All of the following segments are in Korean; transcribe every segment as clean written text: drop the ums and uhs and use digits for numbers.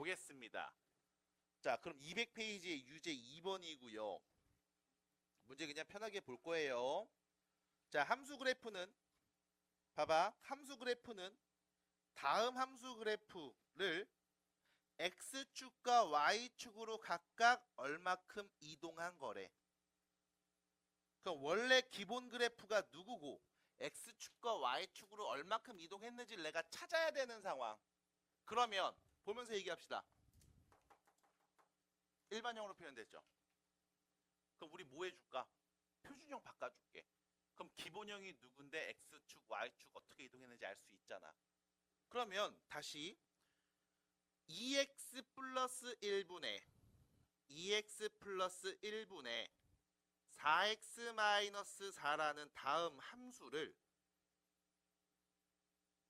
보겠습니다. 자, 그럼 200페이지의 유제 2번이고요. 문제 그냥 편하게 볼 거예요. 자, 함수 그래프는 봐봐. 함수 그래프는 다음 함수 그래프를 X축과 Y축으로 각각 얼마큼 이동한 거래. 그럼 원래 기본 그래프가 누구고 X축과 Y축으로 얼마큼 이동했는지를 내가 찾아야 되는 상황. 그러면 보면서 얘기합시다. 일반형으로 표현됐죠. 그럼 우리 뭐 해줄까? 표준형 바꿔줄게. 그럼 기본형이 누군데 X축, Y축 어떻게 이동했는지 알 수 있잖아. 그러면 다시 2x 플러스 1분의 2x 플러스 1분의 4x 마이너스 4라는 다음 함수를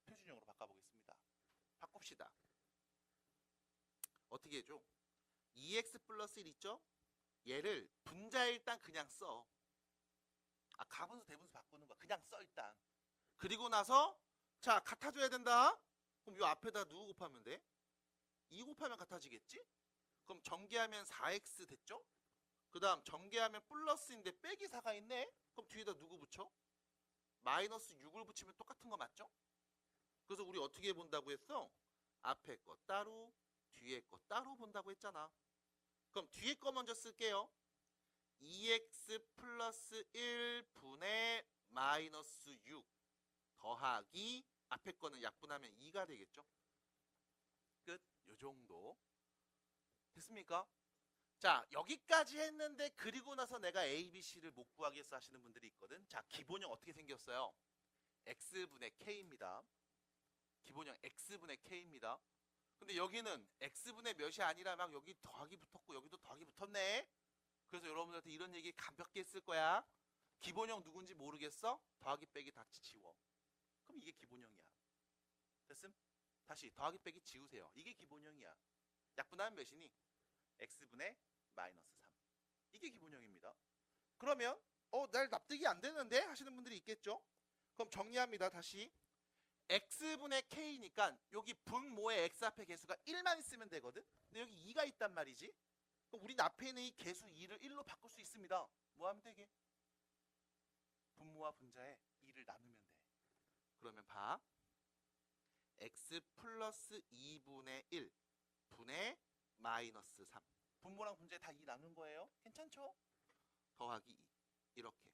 표준형으로 바꿔보겠습니다. 바꿉시다. 어떻게 해줘? 2x 플러스 1 있죠? 얘를 분자에 일단 그냥 써. 가분수 대분수 바꾸는 거야. 그냥 써 일단. 그리고 나서 자 같아져야 된다. 그럼 요 앞에다 누구 곱하면 돼? 2 곱하면 같아지겠지? 그럼 전개하면 4x 됐죠? 그 다음 전개하면 플러스인데 빼기 4가 있네? 그럼 뒤에다 누구 붙여? 마이너스 6을 붙이면 똑같은 거 맞죠? 그래서 우리 어떻게 본다고 했어? 앞에 거 따로 뒤에 거 따로 본다고 했잖아. 그럼 뒤에 거 먼저 쓸게요. 2x 플러스 1분의 마이너스 6 더하기 앞에 거는 약분하면 2가 되겠죠? 끝. 요 정도. 됐습니까? 자, 여기까지 했는데 그리고 나서 내가 A, B, C를 못 구하겠어 하시는 분들이 있거든. 자, 기본형 어떻게 생겼어요? X분의 K입니다. 기본형 X분의 K입니다. 근데 여기는 X분의 몇이 아니라 막 여기 더하기 붙었고 여기도 더하기 붙었네. 그래서 여러분들한테 이런 얘기 가볍게 쓸 거야. 기본형 누군지 모르겠어? 더하기 빼기 다 지워. 그럼 이게 기본형이야. 됐음? 다시 더하기 빼기 지우세요. 이게 기본형이야. 약분하면 몇이니? X분의 마이너스 3. 이게 기본형입니다. 그러면 날 납득이 안 되는데? 하시는 분들이 있겠죠? 그럼 정리합니다. 다시. X분의 K니까 여기 분모의 X 앞에 개수가 1만 있으면 되거든? 근데 여기 2가 있단 말이지? 그럼 우린 앞에 있는 이 개수 2를 1로 바꿀 수 있습니다. 뭐 하면 되게? 분모와 분자에 2를 나누면 돼. 그러면 봐. X 플러스 2분의 1 분의 마이너스 3. 분모랑 분자에 다 2 나눈 거예요. 괜찮죠? 더하기 2. 이렇게.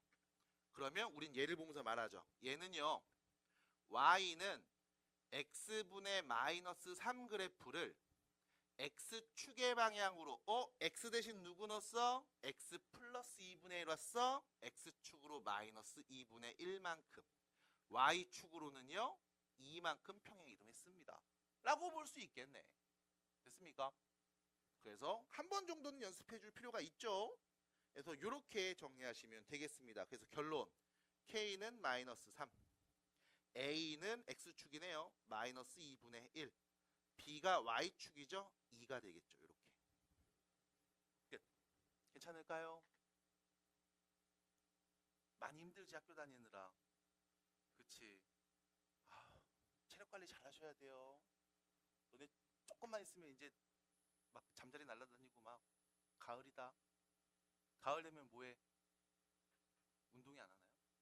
그러면 우린 얘를 보면서 말하죠. 얘는요. Y는 X분의 마이너스 3 그래프를 X축의 방향으로 X 대신 누구 넣었어? X 플러스 2분의 1 왔어? X축으로 마이너스 2분의 1만큼 Y축으로는요 2만큼 평행 이동했습니다 라고 볼 수 있겠네. 됐습니까? 그래서 한 번 정도는 연습해 줄 필요가 있죠. 그래서 이렇게 정리하시면 되겠습니다. 그래서 결론 K는 마이너스 3, A는 X축이네요. 마이너스 2분의 1, B가 Y축이죠. 2가 되겠죠. 이렇게. 끝. 괜찮을까요? 많이 힘들지 학교 다니느라. 그치. 체력 관리 잘 하셔야 돼요. 너네 조금만 있으면 이제 막 잠자리 날아다니고 막 가을이다. 가을 되면 뭐해? 운동이 안 하나요? 했나요?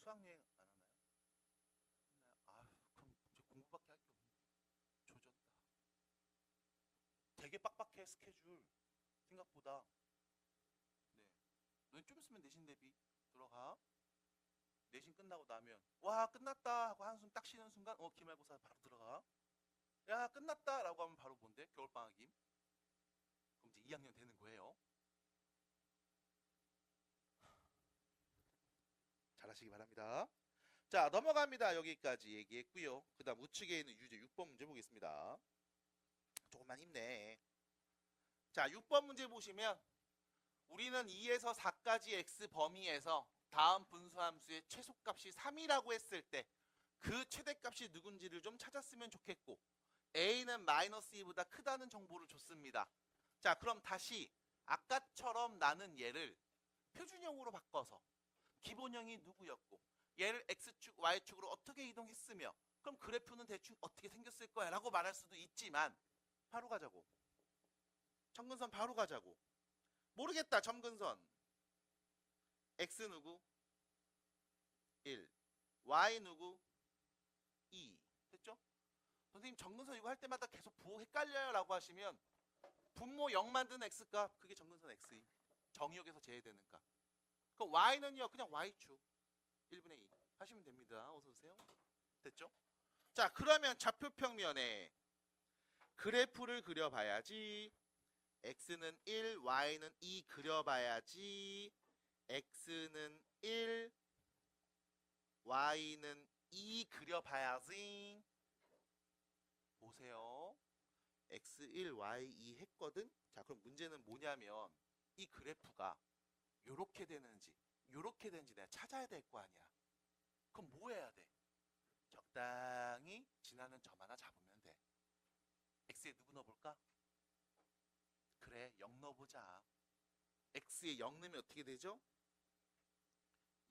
수학여행 안 하나요? 했나요? 그럼 이제 공부밖에 할 게 없는데. 조졌다. 되게 빡빡해 스케줄. 생각보다. 네. 너희 좀 있으면 내신 대비 들어가. 내신 끝나고 나면 와 끝났다 하고 한숨 딱 쉬는 순간 기말고사 바로 들어가. 야 끝났다 라고 하면 바로 뭔데? 겨울방학임. 그럼 이제 2학년 되는 거예요. 잘하시기 바랍니다. 자 넘어갑니다. 여기까지 얘기했고요. 그 다음 우측에 있는 유제 6번 문제 보겠습니다. 조금만 힘내. 자 6번 문제 보시면 우리는 2에서 4까지 x 범위에서 다음 분수함수의 최소값이 3이라고 했을 때 그 최대값이 누군지를 좀 찾았으면 좋겠고 a는 마이너스 2보다 크다는 정보를 줬습니다. 자 그럼 다시 아까처럼 나는 얘를 표준형으로 바꿔서 기본형이 누구였고 얘를 x축, y축으로 어떻게 이동했으며 그럼 그래프는 대충 어떻게 생겼을 거야 라고 말할 수도 있지만 바로 가자고. 점근선 바로 가자고. 모르겠다. 점근선 x 누구? 1 y 누구? 2 됐죠? 선생님 점근선 이거 할 때마다 계속 부호 헷갈려요 라고 하시면 분모 0 만드는 x값 그게 점근선 x 정의역에서 제외되는 값. 그럼 y는요 그냥 y축 1분의 2 하시면 됩니다. 어서오세요. 됐죠? 자 그러면 좌표평면에 그래프를 그려봐야지. x는 1 y는 2 그려봐야지. x는 1 y는 2 그려봐야지. 보세요. x1 y2 했거든. 자 그럼 문제는 뭐냐면 이 그래프가 요렇게 되는지 요렇게 되는지 내가 찾아야 될 거 아니야. 그럼 뭐 해야 돼? 적당히 지나는 점 하나 잡으면 돼. x에 누구 넣어볼까? 그래 0 넣어보자. x에 0 넣으면 어떻게 되죠?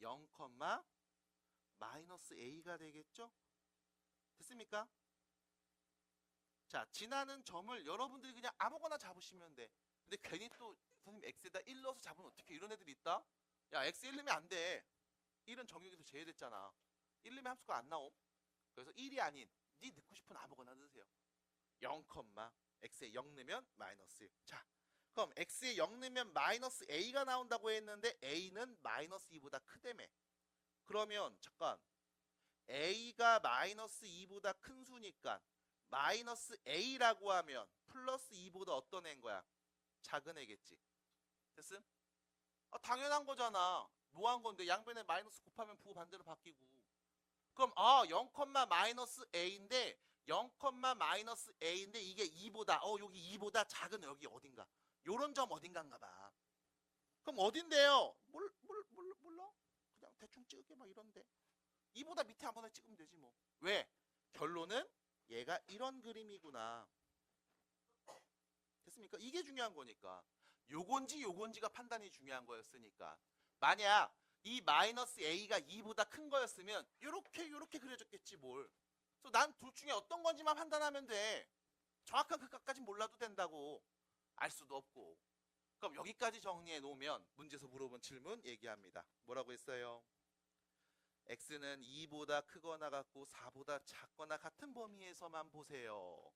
0, 마이너스 a가 되겠죠? 됐습니까? 자 지나는 점을 여러분들이 그냥 아무거나 잡으시면 돼. 근데 괜히 또 선생님 x에다 1 넣어서 잡으면 어떻게 이런 애들이 있다? 야 x 1 넣으면 안 돼. 1은 정육에서 제외됐잖아. 1 넣으면 함수가 안 나옴. 그래서 1이 아닌 네 넣고 싶은 아무거나 넣으세요. 0, x에 0 넣으면 마이너스 1. 자 그럼 x에 0 넣으면 마이너스 a가 나온다고 했는데 a는 마이너스 2보다 크다며. 그러면 잠깐 a가 마이너스 2보다 큰 수니까 마이너스 a라고 하면 플러스 2보다 어떤 애인 거야? 작은 애겠지. 됐음? 당연한 거잖아. 뭐 한 건데 양변에 마이너스 곱하면 부호 반대로 바뀌고. 그럼 0, 마이너스 a인데 0, 마이너스 a인데 이게 2보다 여기 2보다 작은 여기 어딘가 요런 점 어딘가인가 봐. 그럼 어딘데요? 몰라? 그냥 대충 찍을게 막 이런데 2보다 밑에 한 번에 찍으면 되지 뭐. 왜? 결론은 얘가 이런 그림이구나. 됐습니까? 이게 중요한 거니까. 요건지가 판단이 중요한 거였으니까. 만약 이 마이너스 a가 2보다 큰 거였으면 요렇게 그려졌겠지 뭘. 그래서 난 둘 중에 어떤 건지만 판단하면 돼. 정확한 그 값까지 몰라도 된다고. 알 수도 없고. 그럼 여기까지 정리해 놓으면 문제에서 물어본 질문 얘기합니다. 뭐라고 했어요? x는 2보다 크거나 같고 4보다 작거나 같은 범위에서만 보세요.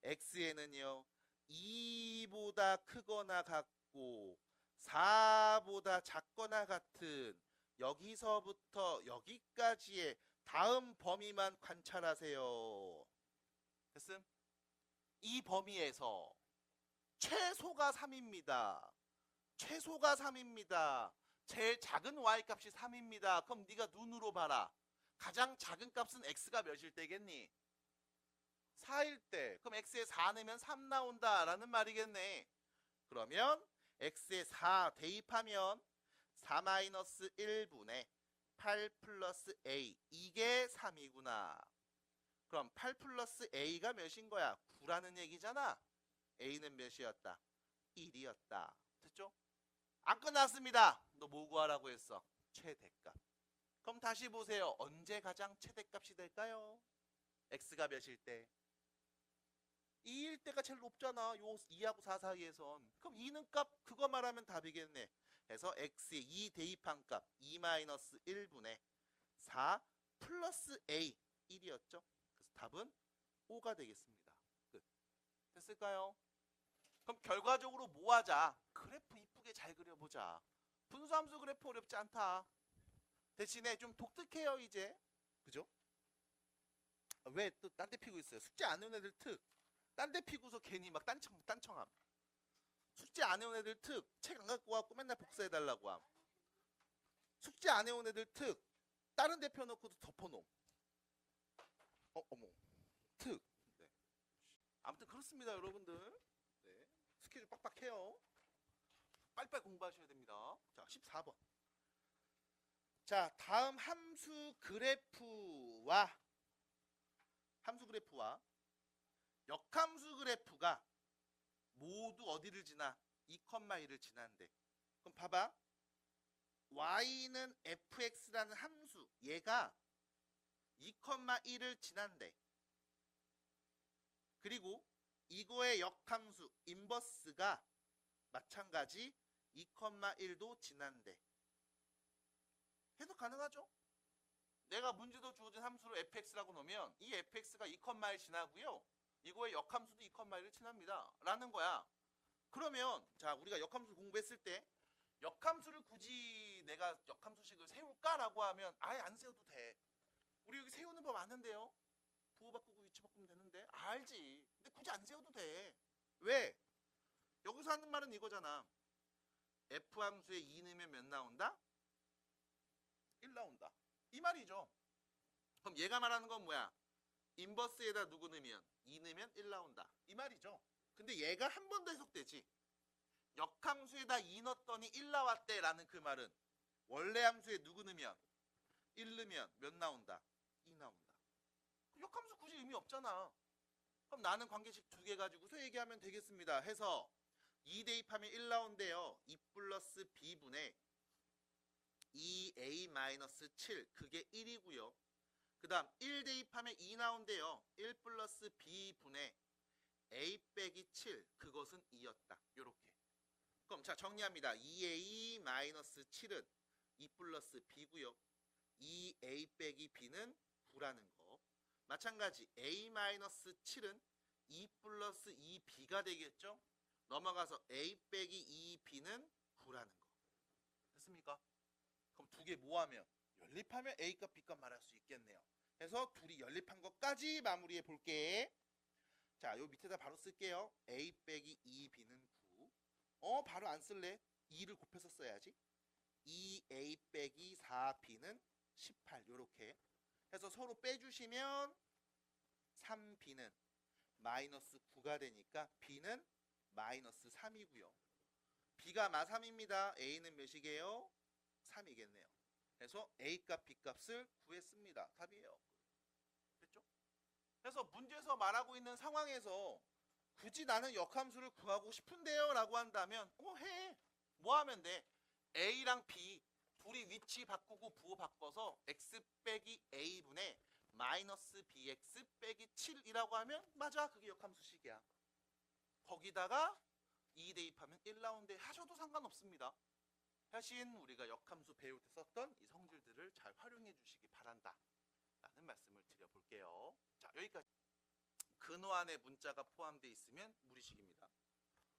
x에는요 2보다 크거나 같고 4보다 작거나 같은 여기서부터 여기까지의 다음 범위만 관찰하세요. 됐음? 이 범위에서 최소가 3입니다. 최소가 3입니다. 제일 작은 y값이 3입니다. 그럼 네가 눈으로 봐라. 가장 작은 값은 x가 몇일 때겠니? 4일 때. 그럼 x에 4 내면 3 나온다 라는 말이겠네. 그러면 x에 4 대입하면 4-1분의 8 플러스 a 이게 3이구나. 그럼 8 플러스 a가 몇인 거야? 9라는 얘기잖아. a는 몇이었다? 1이었다. 됐죠? 안 끝났습니다. 너 뭐 구하라고 했어? 최대값. 그럼 다시 보세요. 언제 가장 최대값이 될까요? x가 몇일 때? 2일 때가 제일 높잖아. 요 2하고 4 사이에선. 그럼 2는 값 그거 말하면 답이겠네. 해서 x에 2 대입한 값 2-1분의 4 플러스 a 1이었죠. 그래서 답은 5가 되겠습니다. 끝. 됐을까요? 그럼 결과적으로 뭐 하자? 그래프 이쁘게 잘 그려보자. 분수함수 그래프 어렵지 않다. 대신에 좀 독특해요 이제. 그죠? 왜 또 딴 데 피고 있어요? 숙제 안 해온 애들 특. 딴 데 피고서 괜히 막 딴청함. 숙제 안 해온 애들 특. 책 안 갖고 와갖고 맨날 복사해달라고 함. 숙제 안 해온 애들 특. 다른 데 펴놓고도 덮어놓음. 어머. 특. 네. 아무튼 그렇습니다 여러분들. 네. 스케줄 빡빡해요. 빨리빨리 공부하셔야 됩니다. 자 14번. 자 다음 함수 그래프와 역함수 그래프가 모두 어디를 지나? 2,1을 지난대. 그럼 봐봐. y는 fx라는 함수 얘가 2,1을 지난대. 그리고 이거의 역함수 인버스가 마찬가지 2,1도 지난대. 해석 가능하죠? 내가 문제도 주어진 함수를 fx라고 놓으면 이 fx가 2,1 지나고요. 이거의 역함수도 2,1을 지납니다. 라는 거야. 그러면 자 우리가 역함수 공부했을 때 역함수를 굳이 내가 역함수식을 세울까라고 하면 아예 안 세워도 돼. 우리 여기 세우는 법 아는데요. 부호 바꾸고 위치 바꾸면 되는데 알지. 근데 굳이 안 세워도 돼. 왜? 여기서 하는 말은 이거잖아. f함수에 2 넣으면 몇 나온다? 1 나온다. 이 말이죠. 그럼 얘가 말하는 건 뭐야? 인버스에다 누구 넣으면 2 넣으면 1 나온다. 이 말이죠. 근데 얘가 한 번 더 해석되지. 역함수에다 2 넣었더니 1 나왔대 라는 그 말은 원래 함수에 누구 넣으면 1 넣으면 몇 나온다? 2 나온다. 역함수 굳이 의미 없잖아. 그럼 나는 관계식 2개 가지고서 얘기하면 되겠습니다. 해서 2 대입하면 1 나온대요. 2 플러스 b분의 2a-7 그게 1이고요. 그 다음 1 대입하면 2 나온대요. 1 플러스 b분의 a 빼기 7 그것은 2였다. 요렇게. 그럼 자 정리합니다. 2a-7은 2 플러스 b고요. 2a 빼기 b는 9라는 거. 마찬가지 a-7은 2 플러스 2b가 되겠죠. 넘어가서 a 빼기 2b는 9라는 거. 됐습니까? 그럼 두 개 모하면 연립하면 a값 b값 말할 수 있겠네요. 그래서 둘이 연립한 것까지 마무리해 볼게. 자, 요 밑에다 바로 쓸게요. a 빼기 2b는 9. 바로 안 쓸래? 2를 곱해서 써야지. 2a 빼기 4b는 18. 요렇게 해서 서로 빼주시면 3b는 마이너스 9가 되니까 b는 마이너스 3이고요. b가 마3입니다. a는 몇이게요? 3이겠네요. 그래서 a값 b값을 구했습니다. 답이에요. 됐죠? 그래서 문제에서 말하고 있는 상황에서 굳이 나는 역함수를 구하고 싶은데요 라고 한다면 해. 뭐 하면 돼? a랑 b 둘이 위치 바꾸고 부호 바꿔서 x 빼기 a분의 마이너스 bx 빼기 7이라고 하면 맞아. 그게 역함수식이야. 거기다가 2 대입하면 1 나온대 하셔도 상관없습니다. 대신 우리가 역함수 배울 때 썼던 이 성질들을 잘 활용해 주시기 바란다 라는 말씀을 드려볼게요. 자, 여기까지. 근호 안에 문자가 포함되어 있으면 무리식입니다.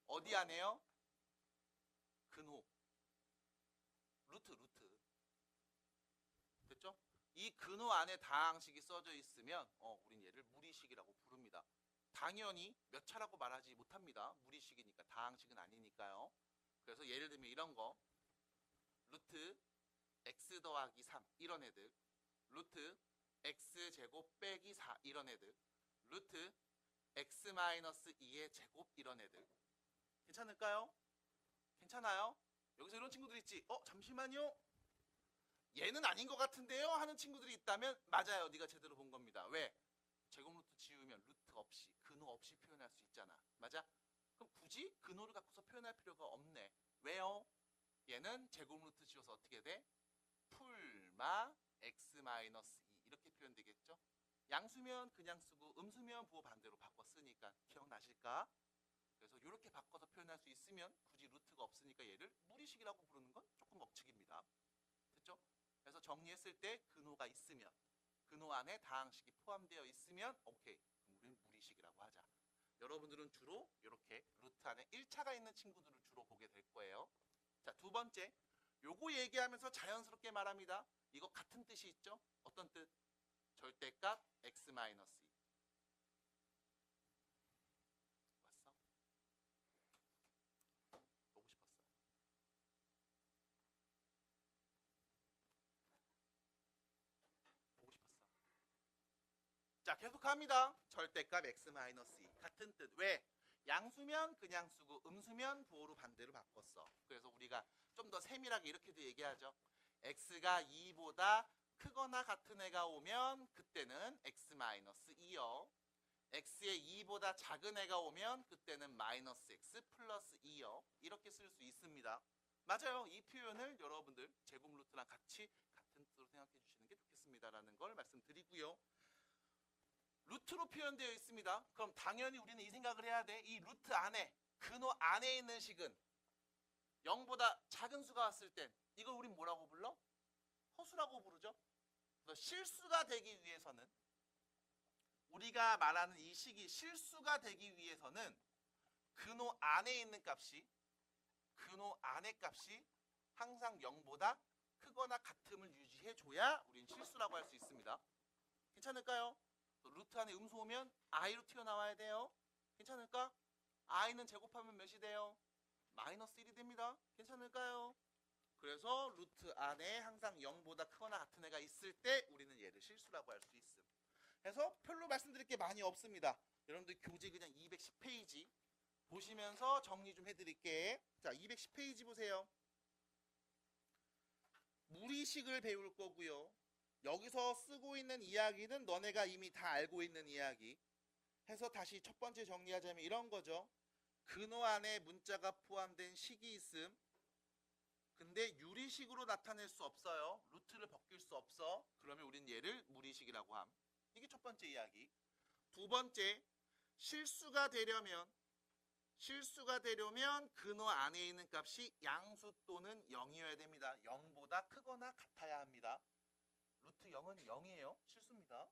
어디 안에요? 근호. 루트. 됐죠? 이 근호 안에 다항식이 써져 있으면 우린 얘를 무리식이라고 부릅니다. 당연히 몇 차라고 말하지 못합니다. 무리식이니까 다항식은 아니니까요. 그래서 예를 들면 이런 거 루트 x 더하기 3 이런 애들, 루트 x제곱 빼기 4 이런 애들, 루트 x 마이너스 2의 제곱 이런 애들. 괜찮을까요? 괜찮아요? 여기서 이런 친구들 있지? 잠시만요. 얘는 아닌 것 같은데요? 하는 친구들이 있다면 맞아요. 네가 제대로 본 겁니다. 왜? 제곱 루트 지우면 루트 없이, 근호 없이 표현할 수 있잖아. 맞아? 그럼 굳이 근호를 갖고서 표현할 필요가 없네. 왜요? 얘는 제곱 루트 지워서 어떻게 돼? 풀마 x 마이너스 2 이렇게 표현되겠죠? 양수면 그냥 쓰고 음수면 부호 반대로 바꿔 쓰니까 기억나실까? 그래서 이렇게 바꿔서 표현할 수 있으면 굳이 루트가 없으니까 얘를 무리식이라고 부르는 건 조금 억측입니다. 됐죠? 그래서 정리했을 때 근호가 있으면, 근호 안에 다항식이 포함되어 있으면 오케이. 그럼 우리는 무리식이라고 하자. 여러분들은 주로 이렇게 루트 안에 1차가 있는 친구들을 주로 보게 될 거예요. 자, 두 번째. 요거 얘기하면서 자연스럽게 말합니다. 이거 같은 뜻이 있죠? 어떤 뜻? 절대값 x-2. 왔어? 보고 싶었어. 보고 싶었어. 자, 계속합니다. 절대값 x-2 같은 뜻. 왜? 양수면 그냥 쓰고 음수면 부호로 반대로 바꿨어. 그래서 우리가 좀 더 세밀하게 이렇게도 얘기하죠. x가 2보다 크거나 같은 애가 오면 그때는 x-2요. x의 2보다 작은 애가 오면 그때는 마이너스 x 플러스 2요. 이렇게 쓸 수 있습니다. 맞아요. 이 표현을 여러분들 제곱 루트랑 같이 같은 뜻으로 생각해 주시는 게 좋겠습니다. 있습니다라는 걸 말씀드리고요. 루트로 표현되어 있습니다. 그럼 당연히 우리는 이 생각을 해야 돼. 이 루트 안에, 근호 안에 있는 식은 0보다 작은 수가 왔을 땐 이걸 우린 뭐라고 불러? 허수라고 부르죠. 그래서 실수가 되기 위해서는, 우리가 말하는 이 식이 실수가 되기 위해서는 근호 안에 있는 값이, 근호 안의 값이 항상 0보다 크거나 같음을 유지해줘야 우린 실수라고 할 수 있습니다. 괜찮을까요? 루트 안에 음수 오면 i로 튀어나와야 돼요. 괜찮을까? i는 제곱하면 몇이 돼요? 마이너스 1이 됩니다. 괜찮을까요? 그래서 루트 안에 항상 0보다 크거나 같은 애가 있을 때 우리는 얘를 실수라고 할 수 있음. 그래서 별로 말씀드릴 게 많이 없습니다. 여러분들 교재 그냥 210페이지 보시면서 정리 좀 해드릴게. 자, 210페이지 보세요. 무리식을 배울 거고요. 여기서 쓰고 있는 이야기는 너네가 이미 다 알고 있는 이야기 해서 다시 첫 번째 정리하자면 이런 거죠. 근호 안에 문자가 포함된 식이 있음. 근데 유리식으로 나타낼 수 없어요. 루트를 벗길 수 없어. 그러면 우린 얘를 무리식이라고 함. 이게 첫 번째 이야기. 두 번째, 실수가 되려면 근호 안에 있는 값이 양수 또는 0이어야 됩니다. 0보다 크거나 같아야 합니다. 루트 0은 0이에요. 실수입니다.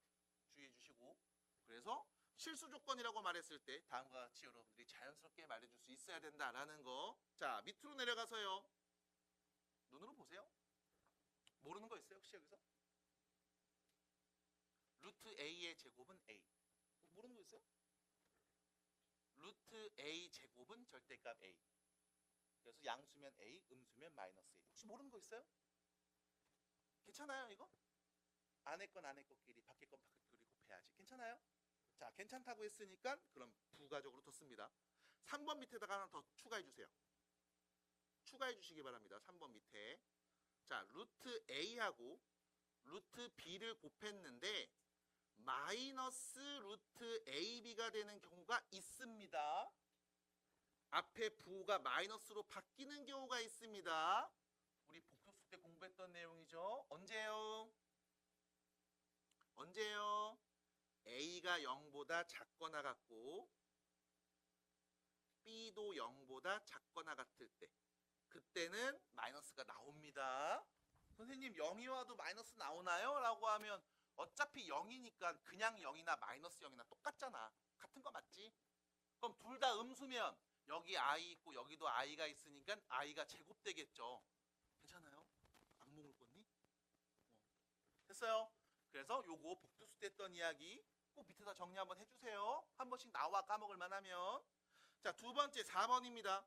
주의해 주시고. 그래서 실수 조건이라고 말했을 때 다음과 같이 여러분들이 자연스럽게 말해줄 수 있어야 된다라는 거. 자, 밑으로 내려가서요. 눈으로 보세요. 모르는 거 있어요? 혹시 여기서? 루트 A의 제곱은 A. 모르는 거 있어요? 루트 A 제곱은 절대값 A. 그래서 양수면 A, 음수면 마이너스 A. 혹시 모르는 거 있어요? 괜찮아요 이거? 안에 건 안에 것끼리 밖에 건 밖에 것끼리 곱해야지. 괜찮아요? 자, 괜찮다고 했으니까 그럼 부가적으로 뒀습니다. 3번 밑에다가 하나 더 추가해 주세요. 추가해 주시기 바랍니다. 3번 밑에. 자, 루트 A하고 루트 B를 곱했는데 마이너스 루트 AB가 되는 경우가 있습니다. 앞에 부호가 마이너스로 바뀌는 경우가 있습니다. 우리 복수수 때 공부했던 내용이죠. 언제요? A가 0보다 작거나 같고 B도 0보다 작거나 같을 때 그때는 마이너스가 나옵니다. 선생님 0이 와도 마이너스 나오나요? 라고 하면 어차피 0이니까 그냥 0이나 마이너스 0이나 똑같잖아. 같은 거 맞지? 그럼 둘 다 음수면 여기 i 있고 여기도 i가 있으니까 i가 제곱되겠죠. 괜찮아요? 악몽을 꿨니? 됐어요. 그래서 요거 복두수 때 했던 이야기 꼭 밑에다 정리 한번 해주세요. 한 번씩 나와 까먹을 만하면. 자, 두 번째 4번입니다.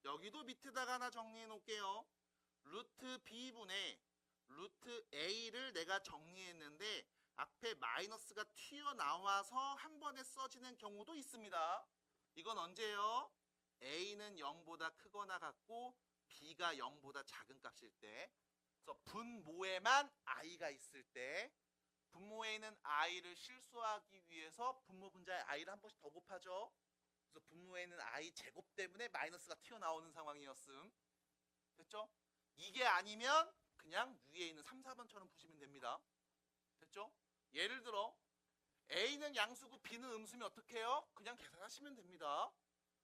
여기도 밑에다가 하나 정리해 놓을게요. 루트 b분의 루트 a를 내가 정리했는데 앞에 마이너스가 튀어나와서 한 번에 써지는 경우도 있습니다. 이건 언제요? a는 0보다 크거나 같고 b가 0보다 작은 값일 때. 그래서 분모에만 i가 있을 때, 분모에 있는 i를 실수하기 위해서 분모 분자에 i를 한 번씩 더 곱하죠. 그래서 분모에 있는 i 제곱 때문에 마이너스가 튀어나오는 상황이었음. 됐죠? 이게 아니면 그냥 위에 있는 3, 4번처럼 푸시면 됩니다. 됐죠? 예를 들어 A는 양수고 B는 음수면 어떻게 해요? 그냥 계산하시면 됩니다.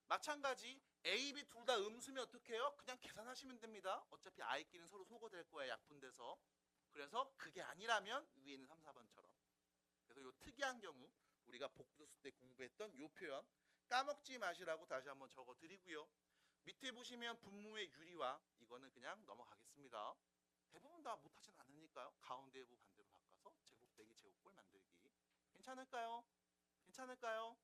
마찬가지 A, B 둘 다 음수면 어떻게 해요? 그냥 계산하시면 됩니다. 어차피 I끼리는 서로 소거될 거예요. 약분돼서. 그래서 그게 아니라면 위에 있는 3, 4번처럼. 그래서 요 특이한 경우 우리가 복수수 때 공부했던 요 표현 까먹지 마시라고 다시 한번 적어드리고요. 밑에 보시면 분모의 유리화 이거는 그냥 넘어가겠습니다. 대부분 다 못하진 않으니까요. 가운데 부 반대로 바꿔서 제곱되기 제곱꼴 만들기. 괜찮을까요? 괜찮을까요?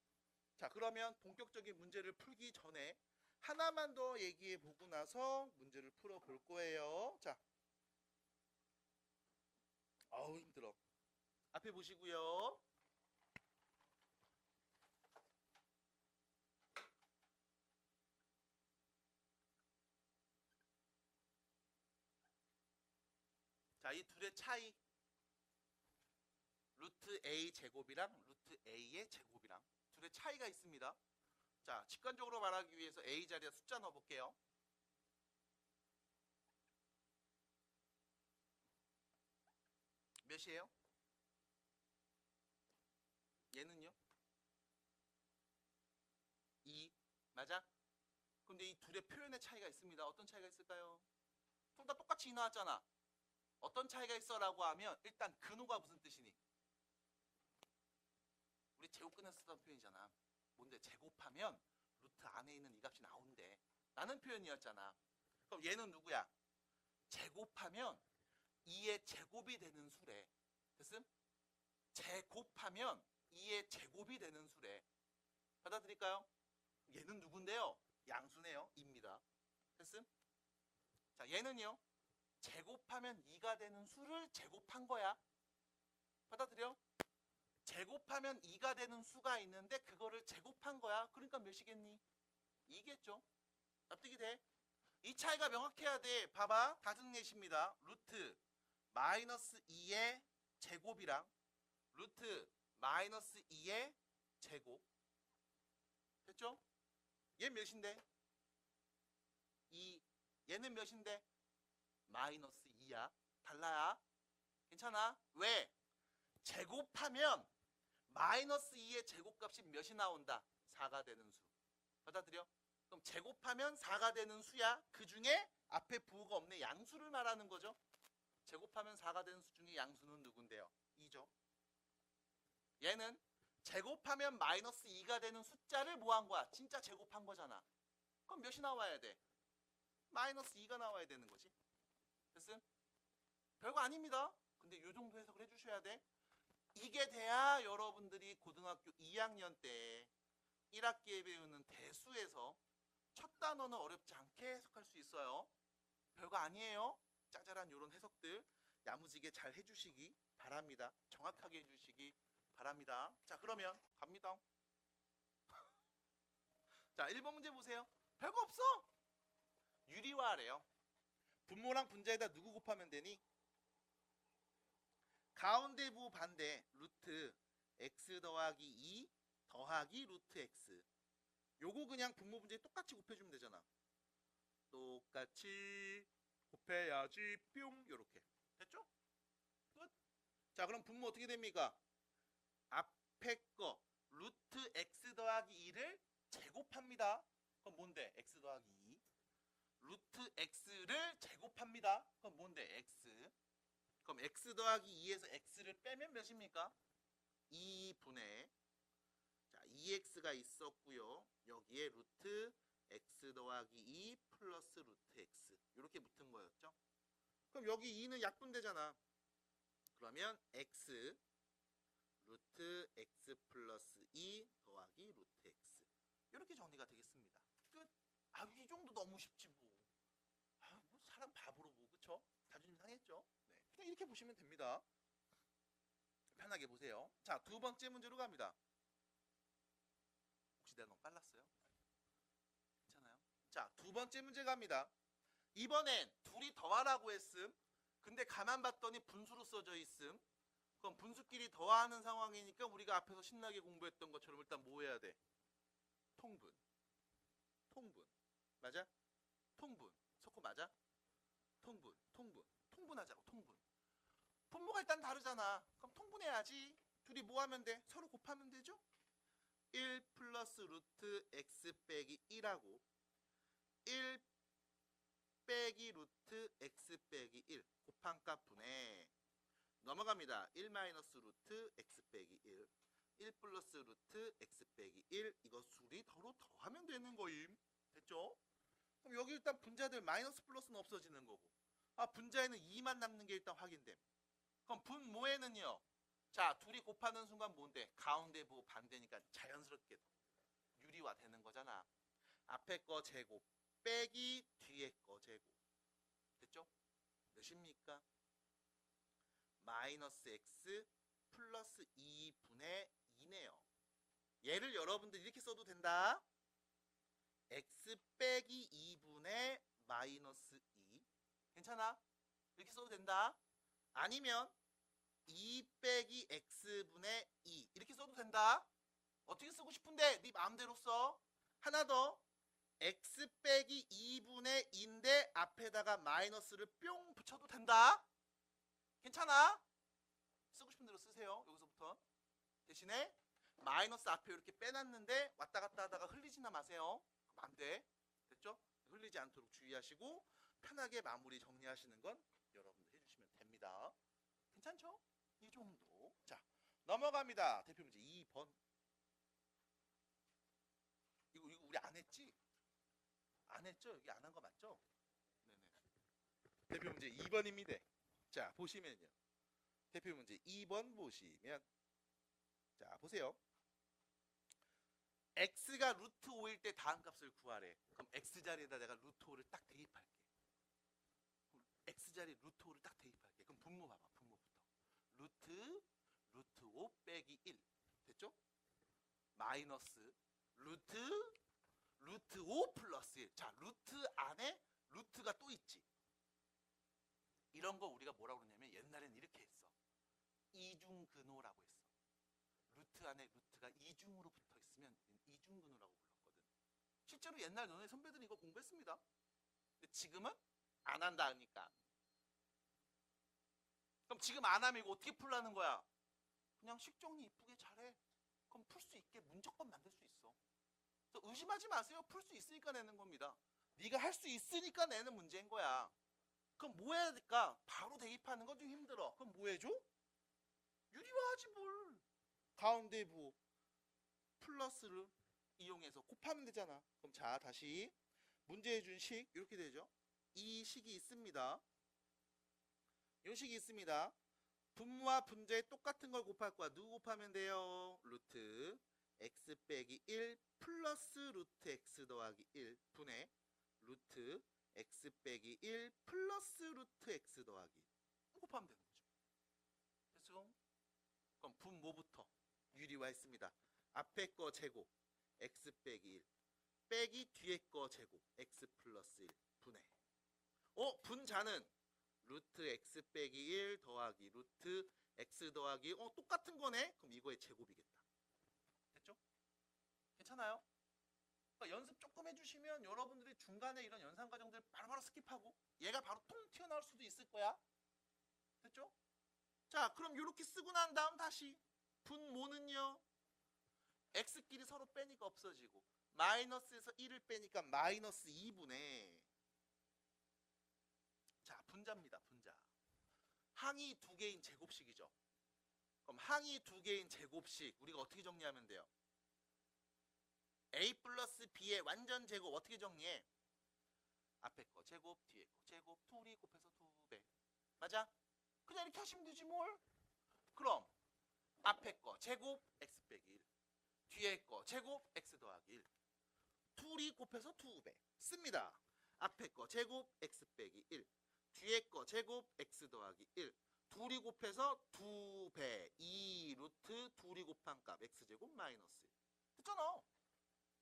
자, 그러면 본격적인 문제를 풀기 전에 하나만 더 얘기해 보고 나서 문제를 풀어 볼 거예요. 자, 아우 힘들어. 앞에 보시고요. 자, 이 둘의 차이 루트 A 제곱이랑 루트 A의 제곱이랑 둘의 차이가 있습니다. 자, 직관적으로 말하기 위해서 A 자리에 숫자 넣어볼게요. 몇이에요? 얘는요? 2 맞아? 근데 이 둘의 표현의 차이가 있습니다. 어떤 차이가 있을까요? 둘 다 똑같이 2 나왔잖아. 어떤 차이가 있어라고 하면 일단 근호가 무슨 뜻이니? 우리 제곱근에 쓰던 표현이잖아. 뭔데? 제곱하면 루트 안에 있는 이 값이 나온대 라는 표현이었잖아. 그럼 얘는 누구야? 제곱하면 2의 제곱이 되는 수래. 됐음? 제곱하면 2의 제곱이 되는 수래. 받아들일까요? 얘는 누군데요? 양수네요. 2입니다. 됐음? 자, 얘는요. 제곱하면 2가 되는 수를 제곱한 거야. 받아들여? 제곱하면 2가 되는 수가 있는데 그거를 제곱한 거야. 그러니까 몇이겠니? 2겠죠. 납득이 돼? 이 차이가 명확해야 돼. 봐봐. 다중예시입니다. 루트 마이너스 2의 제곱이랑 루트 마이너스 2의 제곱. 됐죠? 얘 몇인데? 2. 얘는 몇인데? 마이너스 2야. 달라야. 괜찮아? 왜? 제곱하면 마이너스 2의 제곱값이 몇이 나온다? 4가 되는 수. 받아들여? 그럼 제곱하면 4가 되는 수야. 그 중에 앞에 부호가 없네. 양수를 말하는 거죠. 제곱하면 4가 되는 수 중에 양수는 누군데요? 2죠. 얘는 제곱하면 마이너스 2가 되는 숫자를 뭐 한 거야? 진짜 제곱한 거잖아. 그럼 몇이 나와야 돼? 마이너스 2가 나와야 되는 거지. 됐음? 별거 아닙니다. 근데 요 정도 해석을 해주셔야 돼. 이게 돼야 여러분들이 고등학교 2학년 때 1학기에 배우는 대수에서 첫 단어는 어렵지 않게 해석할 수 있어요. 별거 아니에요. 짜잘한 요런 해석들 야무지게 잘 해주시기 바랍니다. 정확하게 해주시기 바랍니다. 자, 그러면 갑니다. 자, 1번 문제 보세요. 별거 없어. 유리화래요. 분모랑 분자에다 누구 곱하면 되니? 가운데 부 반대 루트 x 더하기 2 더하기 루트 x. 요거 그냥 분모 분자에 똑같이 곱해주면 되잖아. 똑같이 곱해야지 뿅. 요렇게 됐죠? 끝. 자, 그럼 분모 어떻게 됩니까? 앞에 거 루트 x 더하기 2를 제곱합니다. 그럼 뭔데? x 더하기 2 루트 x를 제곱합니다. 그럼 뭔데? x. 그럼 x 더하기 2에서 x를 빼면 몇입니까? 2분의 자 2x가 있었고요. 여기에 루트 x 더하기 2 플러스 루트 x 이렇게 붙은 거였죠. 그럼 여기 2는 약분되잖아. 그러면 x 루트 x 플러스 2 더하기 루트 x 이렇게 정리가 되겠습니다. 끝. 아, 이 정도 너무 쉽지 뭐. 아, 뭐 사람 바보로 뭐 그쵸? 자존심 상했죠? 네. 그냥 이렇게 보시면 됩니다. 편하게 보세요. 자, 두 번째 문제로 갑니다. 혹시 내가 너무 빨랐어요? 괜찮아요? 자, 두 번째 문제 갑니다. 이번엔 둘이 더하라고 했음. 근데 가만 봤더니 분수로 써져 있음. 그럼 분수끼리 더하는 상황이니까 우리가 앞에서 신나게 공부했던 것처럼 일단 뭐 해야 돼? 통분. 통분. 맞아? 통분. 석호 맞아? 통분. 통분. 통분하자고 통분. 분모가 일단 다르잖아. 그럼 통분해야지. 둘이 뭐 하면 돼? 서로 곱하면 되죠? 1 플러스 루트 x 빼기 1하고 1 빼기 루트 x 빼기 1 곱한 값 분해 넘어갑니다. 1 마이너스 루트 x 빼기 1 1 플러스 루트 x 빼기 1 이거 둘이 서로 더하면 되는 거임. 됐죠? 그럼 여기 일단 분자들 마이너스 플러스는 없어지는 거고 아 분자에는 2만 남는 게 일단 확인됨. 그럼 분모에는요. 자 둘이 곱하는 순간 뭔데? 가운데 부호 반대니까 자연스럽게 유리화 되는 거잖아. 앞에 거 제곱 빼기 뒤에 거 제곱. 됐죠? 몇입니까? 마이너스 x 플러스 2분의 2네요. 얘를 여러분들 이렇게 써도 된다. x 빼기 2분의 마이너스 2 괜찮아? 이렇게 써도 된다. 아니면 2 빼기 x분의 2 이렇게 써도 된다. 어떻게 쓰고 싶은데 네 마음대로 써. 하나 더 x 빼기 2분의 2인데 앞에다가 마이너스를 뿅 붙여도 된다. 괜찮아? 쓰고 싶은 대로 쓰세요. 여기서부터. 대신에 마이너스 앞에 이렇게 빼놨는데 왔다 갔다 하다가 흘리지나 마세요. 그럼 안 돼. 됐죠? 흘리지 않도록 주의하시고 편하게 마무리 정리하시는 건 여러분들 해주시면 됩니다. 괜찮죠? 이 정도. 자, 넘어갑니다. 대표 문제 2번. 이거 우리 안 했지? 안 했죠? 여기 안 한 거 맞죠? 네네. 대표 문제 2번입니다. 자, 보시면요. 대표 문제 2번 보시면 자, 보세요. x가 루트 5일 때 다음 값을 구하래. 그럼 x 자리에다 내가 루트 5를 딱 대입할게. x 자리에 루트 5를 딱 대입할게. 그럼 분모 봐봐. 분모부터. 루트 5 빼기 1. 됐죠? 마이너스 루트 5 플러스 1. 자, 루트 안에 루트가 또 있지. 이런 거 우리가 뭐라고 그러냐면 옛날에는 이렇게 했어. 이중근호라고 했어. 루트 안에 루트가 이중으로 붙어 있으면 이중근호라고 불렀거든. 실제로 옛날 너네 선배들이 이거 공부했습니다. 근데 지금은 안 한다 하니까. 그럼 지금 안 하면 이거 어떻게 풀라는 거야? 그냥 식정리 이쁘게 잘해. 그럼 풀 수 있게 문제권 만들 수 있어. 그래서 의심하지 마세요. 풀 수 있으니까 내는 겁니다. 네가 할 수 있으니까 내는 문제인 거야. 그럼 뭐 해야 될까? 바로 대입하는 건 좀 힘들어. 그럼 뭐 해줘? 유리화하지 뭘. 가운데 부호 플러스를 이용해서 곱하면 되잖아. 그럼 자, 다시 문제에 준 식 이렇게 되죠. 이 식이 있습니다. 이 식이 있습니다. 분모와 분자에 똑같은 걸 곱할 거야. 누구 곱하면 돼요? 루트 x 빼기 1 플러스 루트 x 더하기 1 분의 루트 x 빼기 1 플러스 루트 x 더하기 1 곱하면 되는 거죠. 됐어? 그럼 분모부터 유리화했습니다. 앞에 거 제곱 x 빼기 1 빼기 뒤에 거 제곱 x 플러스 1 분의 분자는 루트 x 빼기 1 더하기 루트 x 더하기 똑같은 거네? 그럼 이거의 제곱이겠다. 됐죠? 괜찮아요? 그러니까 연습 조금 해주시면 여러분들이 중간에 이런 연산 과정들 바로바로 스킵하고 얘가 바로 통 튀어나올 수도 있을 거야. 됐죠? 자, 그럼 이렇게 쓰고 난 다음 다시 분모는요. x끼리 서로 빼니까 없어지고 마이너스에서 1을 빼니까 마이너스 2분의 자, 분자입니다. 분자. 항이 두 개인 제곱식이죠. 그럼 항이 두 개인 제곱식 우리가 어떻게 정리하면 돼요? a 플러스 b의 완전 제곱 어떻게 정리해? 앞에 거 제곱 뒤에 거 제곱 둘이 곱해서 2배. 맞아? 그냥 이렇게 하시면 되지 뭘. 그럼 앞에 거 제곱 x 빼기 1 뒤에 거 제곱 x 더하기 1 둘이 곱해서 2배 씁니다. 앞에 거 제곱 x 빼기 1 뒤에 거 제곱 x 더하기 1 둘이 곱해서 2배 2 루트 둘이 곱한 값 x제곱 마이너스 1 됐잖아.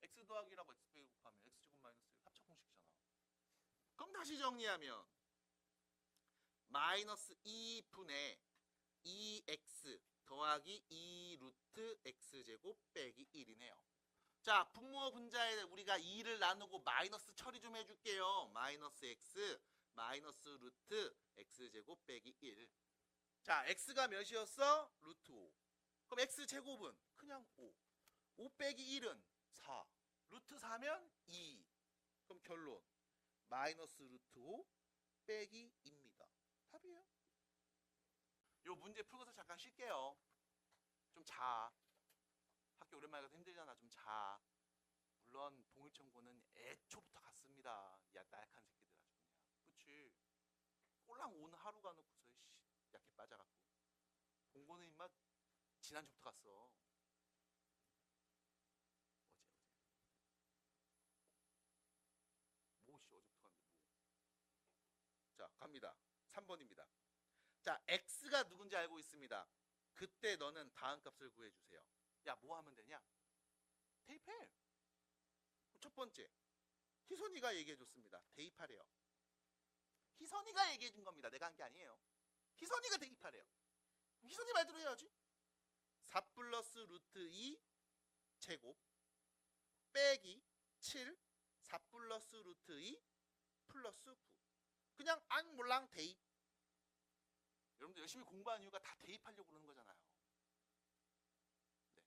x 더하기라고 x 빼기 곱하면 x제곱 마이너스 1 합차 공식이잖아. 그럼 다시 정리하면 마이너스 2분의 2x 더하기 2 루트 x제곱 빼기 1이네요. 자, 분모 분자에 우리가 2를 나누고 마이너스 처리 좀 해줄게요. 마이너스 x 마이너스 루트 x제곱 빼기 1. 자, x가 몇이었어? 루트 5. 그럼 x제곱은 그냥 5. 5 빼기 1은 4. 루트 4면 2. 그럼 결론 마이너스 루트 5 빼기 2입니다. 답이에요. 요 문제 풀고서 잠깐 쉴게요. 좀 자. 학교 오랜만에 가서 힘들잖아. 좀 자. 물론 동일청구는 애초부터 갔습니다. 야, 나약한 새끼들 아주 그냥. 그치? 꼴랑 오늘 하루가 놓고서 약해 빠져갖고. 공고는 임마 지난주부터 갔어. 어제부터 갔는데 뭐. 자, 갑니다. 3번입니다. 자, x가 누군지 알고 있습니다. 그때 너는 다음 값을 구해주세요. 야, 뭐 하면 되냐? 대입해. 첫 번째, 희선이가 얘기해줬습니다. 대입하래요. 희선이가 얘기해준 겁니다. 내가 한 게 아니에요. 희선이가 대입하래요. 희선이 말대로 해야지. 4 플러스 루트 2 제곱 빼기 7 4 플러스 루트 2 플러스 9. 그냥 앙몰랑 대입. 여러분들 열심히 공부한 이유가 다 대입하려고 그러는 거잖아요. 네.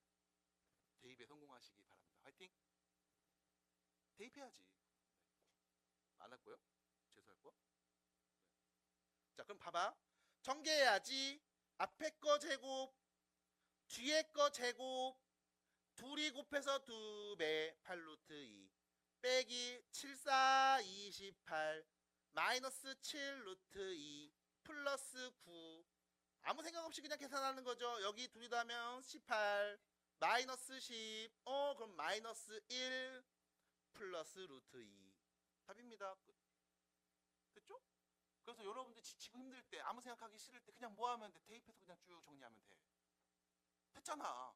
대입에 성공하시기 바랍니다. 화이팅! 대입해야지. 안 할 거요? 재수할 거? 자, 그럼 봐봐. 전개해야지. 앞에 거 제곱, 뒤에 거 제곱, 둘이 곱해서 2배 8루트 2 빼기 7, 4, 28 마이너스 7루트 2 플러스 9 아무 생각 없이 그냥 계산하는 거죠. 여기 둘이 더하면 18 마이너스 10 그럼 마이너스 1 플러스 루트 2 답입니다. 끝. 됐죠? 그래서 여러분들 지치고 힘들 때 아무 생각하기 싫을 때 그냥 뭐 하면 돼? 대입해서 그냥 쭉 정리하면 돼. 됐잖아.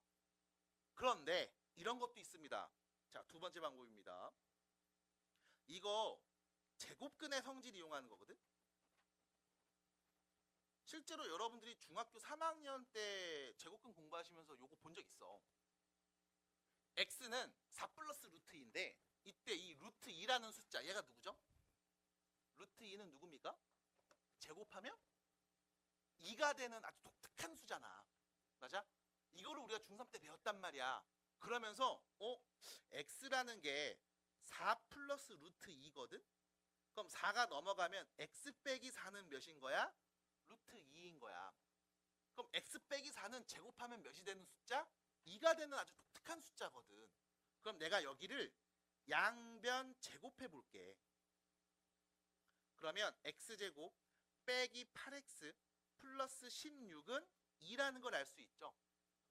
그런데 이런 것도 있습니다. 자, 두 번째 방법입니다. 이거 제곱근의 성질 이용하는 거거든. 실제로 여러분들이 중학교 3학년 때 제곱근 공부하시면서 요거 본 적 있어. x는 4 플러스 루트 2인데 이때 이 루트 2라는 숫자 얘가 누구죠? 루트 2는 누굽니까? 제곱하면 2가 되는 아주 독특한 수잖아. 맞아? 이거를 우리가 중3 때 배웠단 말이야. 그러면서 x라는 게 4 플러스 루트 2거든? 그럼 4가 넘어가면 x 빼기 4는 몇인 거야? 루트 2인 거야. 그럼 x 빼기 4는 제곱하면 몇이 되는 숫자? 2가 되는 아주 독특한 숫자거든. 그럼 내가 여기를 양변 제곱해 볼게. 그러면 x제곱 빼기 8x 플러스 16은 2라는 걸 알 수 있죠.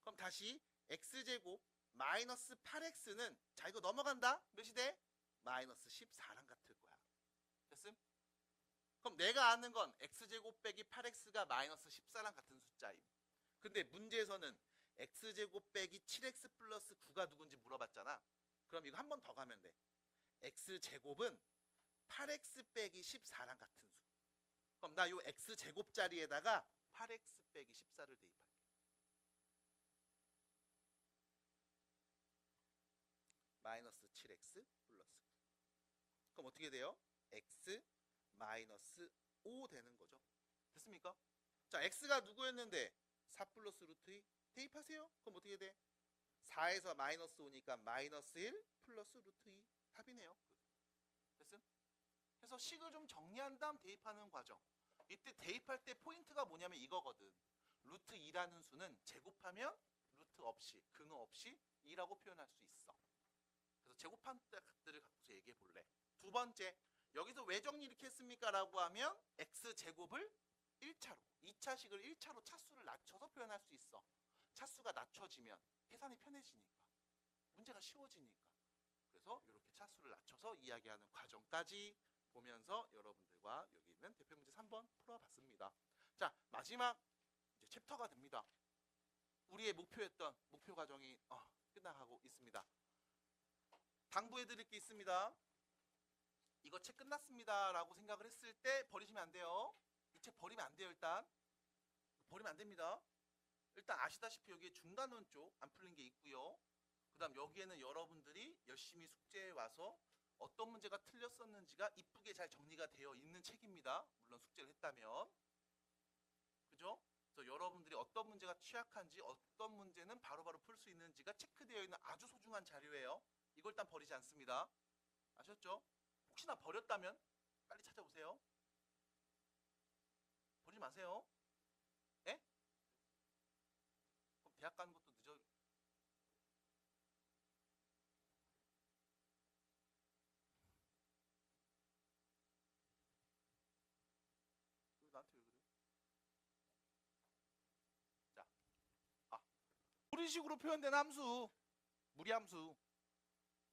그럼 다시 x제곱 마이너스 8x는 자 이거 넘어간다? 몇이 돼? 마이너스 14랑 같을 거야. 됐음? 그럼 내가 아는 건 x제곱 빼기 8x가 마이너스 14랑 같은 숫자임. 근데 문제에서는 x제곱 빼기 7x 플러스 9가 누군지 물어봤잖아. 그럼 이거 한 번 더 가면 돼. x제곱은 8x 빼기 14랑 같은 수. 그럼 나 요 x제곱 자리에다가 8x 빼기 14를 대입할게. 마이너스 7x 플러스 9. 그럼 어떻게 돼요? x 마이너스 5 되는 거죠. 됐습니까? 자, x가 누구였는데 4 플러스 루트 2 대입하세요. 그럼 어떻게 돼? 4에서 마이너스 5니까 마이너스 1 플러스 루트 2 답이네요. 됐음? 그래서 식을 좀 정리한 다음 대입하는 과정. 이때 대입할 때 포인트가 뭐냐면 이거거든. 루트 2라는 수는 제곱하면 루트 없이, 근호 없이 2라고 표현할 수 있어. 그래서 제곱한 값들을 갖고서 얘기해 볼래. 두 번째, 여기서 왜 정리 이렇게 했습니까? 라고 하면 x제곱을 1차로, 2차식을 1차로 차수를 낮춰서 표현할 수 있어. 차수가 낮춰지면 계산이 편해지니까, 문제가 쉬워지니까. 그래서 이렇게 차수를 낮춰서 이야기하는 과정까지 보면서 여러분들과 여기 있는 대표 문제 3번 풀어봤습니다. 자, 마지막 이제 챕터가 됩니다. 우리의 목표였던 목표 과정이 끝나가고 있습니다. 당부해 드릴 게 있습니다. 이거 책 끝났습니다 라고 생각을 했을 때 버리시면 안 돼요. 이 책 버리면 안 돼요. 일단 버리면 안 됩니다. 일단 아시다시피 여기에 중간원 쪽 안 풀린 게 있고요. 그 다음 여기에는 여러분들이 열심히 숙제해 와서 어떤 문제가 틀렸었는지가 이쁘게 잘 정리가 되어 있는 책입니다. 물론 숙제를 했다면. 그죠? 그래서 여러분들이 어떤 문제가 취약한지 어떤 문제는 바로바로 풀 수 있는지가 체크되어 있는 아주 소중한 자료예요. 이걸 일단 버리지 않습니다. 아셨죠? 혹시나 버렸다면 빨리 찾아보세요. 버리지 마세요. 예? 그럼 대학 가는 것도 늦어. 나한테 왜 그래? 자, 무리식으로 표현된 함수, 무리함수.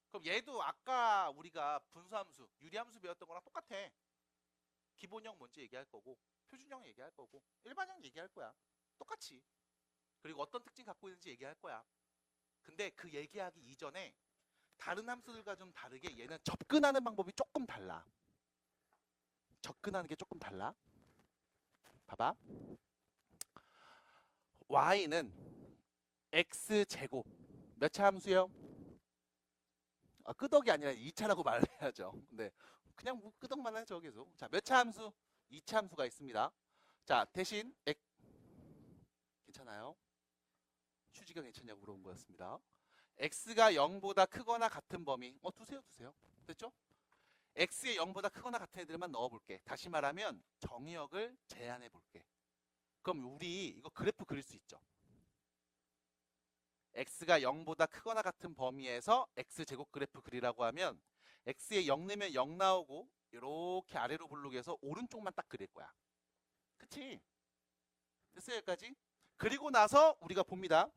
그럼 얘도 아까 우리가 분수함수, 유리함수 배웠던 거랑 똑같아. 기본형 뭔지 얘기할 거고, 표준형 얘기할 거고, 일반형 얘기할 거야. 똑같이. 그리고 어떤 특징 갖고 있는지 얘기할 거야. 근데 그 얘기하기 이전에 다른 함수들과 좀 다르게 얘는 접근하는 방법이 조금 달라. 접근하는 게 조금 달라. 봐봐. y는 x제곱 몇 차 함수요? 끄덕이 아니라 2차라고 말을 해야죠. 근데 그냥 뭐 끄덕만 하죠 계속. 자, 몇 차 함수? 2차 함수가 있습니다. 자, 대신 괜찮아요? 휴지가 괜찮냐고 물어본 거였습니다. x가 0보다 크거나 같은 범위. 두세요. 됐죠? x의 0보다 크거나 같은 애들만 넣어볼게. 다시 말하면 정의역을 제한해볼게. 그럼 우리 이거 그래프 그릴 수 있죠? x가 0보다 크거나 같은 범위에서 x제곱 그래프 그리라고 하면 x에 0 넣으면 0 나오고 이렇게 아래로 블록해서 오른쪽만 딱 그릴 거야. 그치? 됐어요 여기까지? 그리고 나서 우리가 봅니다.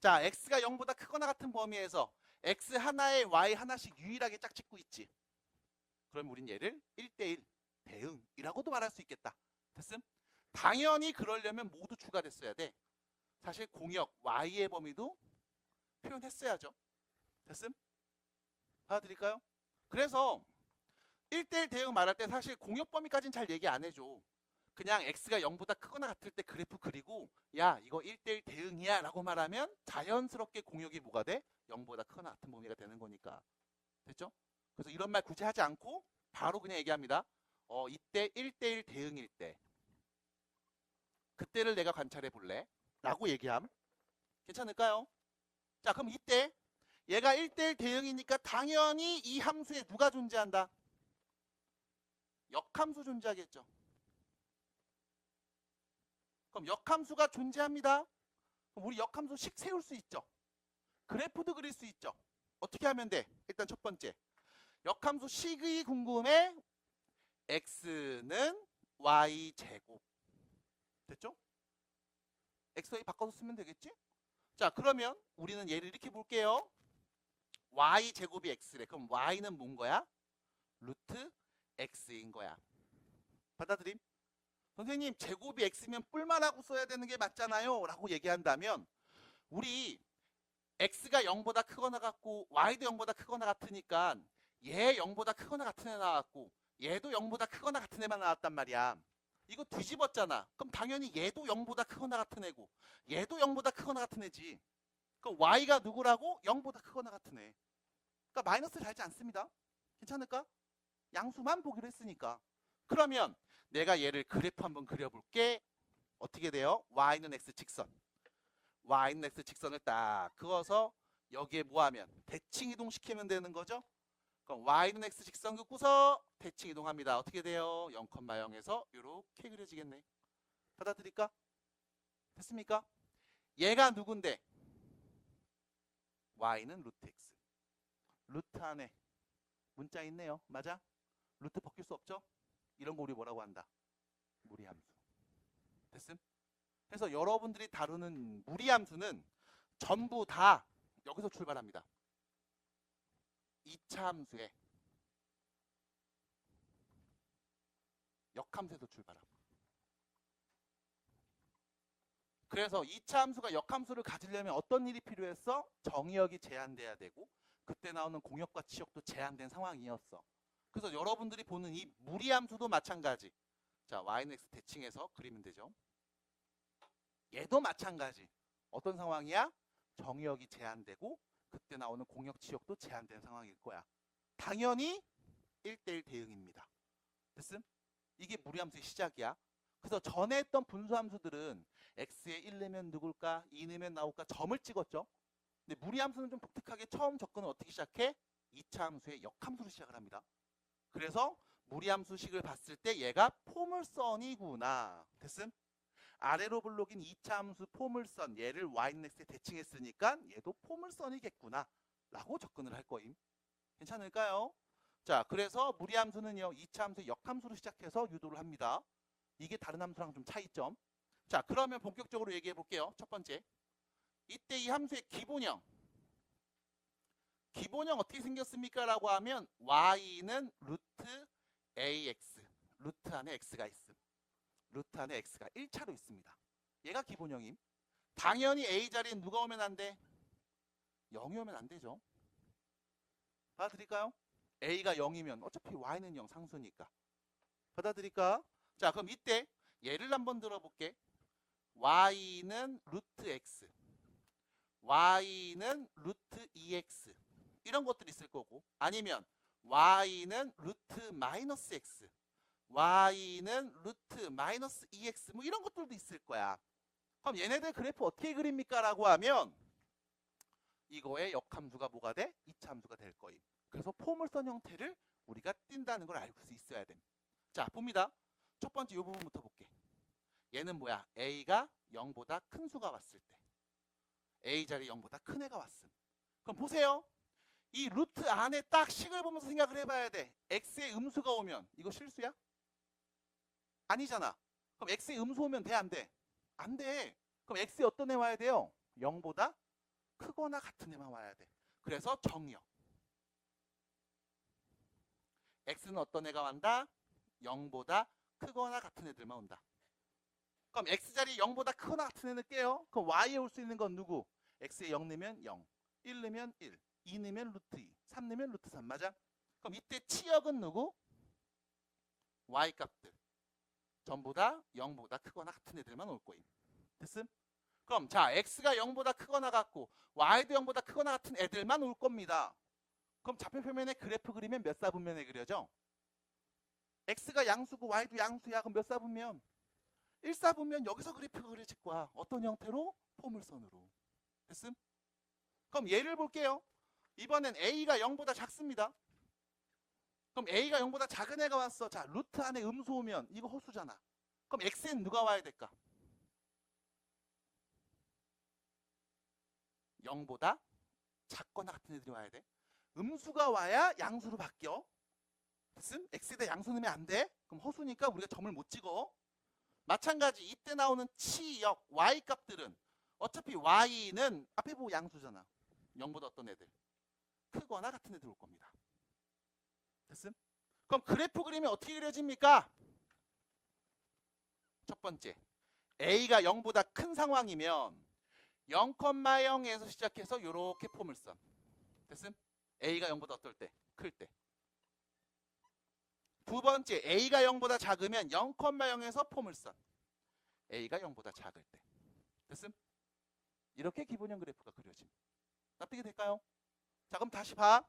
자, x가 0보다 크거나 같은 범위에서 x 하나에 y 하나씩 유일하게 짝짓고 있지. 그럼 우린 얘를 1대1 대응이라고도 말할 수 있겠다. 됐음? 당연히 그러려면 모두 추가됐어야 돼. 사실 공역 y의 범위도 표현했어야죠. 됐음? 받아들일까요? 그래서 1대1 대응 말할 때 사실 공역 범위까지는 잘 얘기 안 해줘. 그냥 x가 0보다 크거나 같을 때 그래프 그리고 야 이거 1대1 대응이야 라고 말하면 자연스럽게 공역이 뭐가 돼? 0보다 크거나 같은 범위가 되는 거니까. 됐죠? 그래서 이런 말 굳이 하지 않고 바로 그냥 얘기합니다. 이때 1대1 대응일 때 그때를 내가 관찰해 볼래? 라고 얘기함. 괜찮을까요? 자 그럼 이때 얘가 1대1 대응이니까 당연히 이 함수에 누가 존재한다? 역함수 존재하겠죠. 그럼 역함수가 존재합니다. 그럼 우리 역함수식 세울 수 있죠. 그래프도 그릴 수 있죠. 어떻게 하면 돼? 일단 첫 번째 역함수 식이 궁금해. x는 y제곱. 됐죠? x, y 바꿔서 쓰면 되겠지? 자 그러면 우리는 얘를 이렇게 볼게요. y제곱이 x래. 그럼 y는 뭔 거야? 루트 x인 거야. 받아들임? 선생님 제곱이 x면 뿔만 하고 써야 되는 게 맞잖아요 라고 얘기한다면 우리 x가 0보다 크거나 같고 y도 0보다 크거나 같으니까 얘 0보다 크거나 같은 애 나왔고 얘도 0보다 크거나 같은 애만 나왔단 말이야. 이거 뒤집었잖아. 그럼 당연히 얘도 0보다 크거나 같은 애고 얘도 0보다 크거나 같은 애지. 그럼 y가 누구라고? 0보다 크거나 같은 애. 그러니까 마이너스 달지 않습니다. 괜찮을까? 양수만 보기로 했으니까. 그러면 내가 얘를 그래프 한번 그려볼게. 어떻게 돼요? y는 x 직선. y는 x 직선을 딱 그어서 여기에 뭐하면 대칭 이동시키면 되는 거죠. 그럼 y는 x 직선 긋고서 대칭 이동합니다. 어떻게 돼요? 0,0에서 이렇게 그려지겠네. 받아들일까? 됐습니까? 얘가 누군데? y는 루트 x. 루트 안에 문자 있네요. 맞아? 루트 벗길 수 없죠? 이런 거 우리 뭐라고 한다? 무리함수. 됐음? 그래서 여러분들이 다루는 무리함수는 전부 다 여기서 출발합니다. 2차 함수에 역함수에서 출발합니다. 그래서 2차 함수가 역함수를 가지려면 어떤 일이 필요했어? 정의역이 제한돼야 되고 그때 나오는 공역과 치역도 제한된 상황이었어. 그래서 여러분들이 보는 이 무리함수도 마찬가지. 자, y는 x 대칭해서 그리면 되죠. 얘도 마찬가지. 어떤 상황이야? 정의역이 제한되고 그때 나오는 공역 치역도 제한된 상황일 거야. 당연히 1대1 대응입니다. 됐음? 이게 무리함수의 시작이야. 그래서 전에 했던 분수함수들은 x에 1 넣으면 누굴까? 2 넣으면 나올까? 점을 찍었죠. 근데 무리함수는 좀 독특하게 처음 접근은 어떻게 시작해? 2차 함수의 역함수로 시작을 합니다. 그래서 무리함수식을 봤을 때 얘가 포물선이구나. 됐음? 아래로 블록인 2차 함수 포물선 얘를 y는 x에 대칭했으니까 얘도 포물선이겠구나 라고 접근을 할 거임. 괜찮을까요? 자, 그래서 무리함수는요 2차 함수 역함수로 시작해서 유도를 합니다. 이게 다른 함수랑 좀 차이점. 자, 그러면 본격적으로 얘기해 볼게요. 첫 번째, 이때 이 함수의 기본형 어떻게 생겼습니까? 라고 하면 y는 루트 ax, 루트 안에 x가 있음. 루트 안에 x가 1차로 있습니다. 얘가 기본형임. 당연히 a 자리에 누가 오면 안 돼? 0이 오면 안 되죠. 받아들일까요? a가 0이면 어차피 y는 0 상수니까. 받아들일까? 자, 그럼 이때 예를 한번 들어볼게. y는 루트 x, y는 루트 2x 이런 것들이 있을 거고, 아니면 y는 루트 마이너스 x, y는 루트 마이너스 2x 뭐 이런 것들도 있을 거야. 그럼 얘네들 그래프 어떻게 그립니까? 라고 하면 이거의 역함수가 뭐가 돼? 이차 함수가 될 거임. 그래서 포물선 형태를 우리가 띈다는 걸 알 수 있어야 됨. 자, 봅니다. 첫 번째 이 부분부터 볼게. 얘는 뭐야? A가 0보다 큰 수가 왔을 때. A 자리 0보다 큰 애가 왔음. 그럼 보세요. 이 루트 안에 딱 식을 보면서 생각을 해봐야 돼. X의 음수가 오면 이거 실수야? 아니잖아. 그럼 X의 음수 오면 돼, 안 돼? 안 돼. 그럼 X에 어떤 애 와야 돼요? 0보다 크거나 같은 애만 와야 돼. 그래서 정의역. X는 어떤 애가 온다? 0보다 크거나 같은 애들만 온다. 그럼 X자리 0보다 크거나 같은 애는 깨요. 그럼 Y에 올 수 있는 건 누구? X에 0 넣으면 0, 1 넣으면 1, 2 넣으면 루트 2, 3 넣으면 루트 3 맞아? 그럼 이때 치역은 누구? Y 값들. 전부 다 0보다 크거나 같은 애들만 올 거임. 됐음? 그럼 자, X가 0보다 크거나 같고 Y도 0보다 크거나 같은 애들만 올 겁니다. 그럼 좌표 표면에 그래프 그리면 몇 사분면에 그려져? X가 양수고 Y도 양수야. 그럼 몇 사분면? 1사분면. 여기서 그래프가 그려질 거야. 어떤 형태로? 포물선으로. 됐음? 그럼 예를 볼게요. 이번엔 A가 0보다 작습니다. 그럼 A가 0보다 작은 애가 왔어. 자, 루트 안에 음수 오면 이거 호수잖아. 그럼 X엔 누가 와야 될까? 0보다 작거나 같은 애들이 와야 돼. 음수가 와야 양수로 바뀌어. 됐음? X에다 양수 넣으면 안 돼. 그럼 호수니까 우리가 점을 못 찍어. 마찬가지 이때 나오는 치역 Y 값들은 어차피 Y는 앞에 보고 양수잖아. 0보다 어떤 애들? 크거나 같은 애들 올 겁니다. 됐음? 그럼 그래프 그리면 어떻게 그려집니까? 첫 번째, A가 0보다 큰 상황이면 0,0에서 시작해서 이렇게 포물선. 됐음? A가 0보다 어떨 때? 클 때. 두 번째, A가 0보다 작으면 0,0에서 포물선. A가 0보다 작을 때. 됐음? 이렇게 기본형 그래프가 그려짐. 납득이 될까요? 자, 그럼 다시 봐.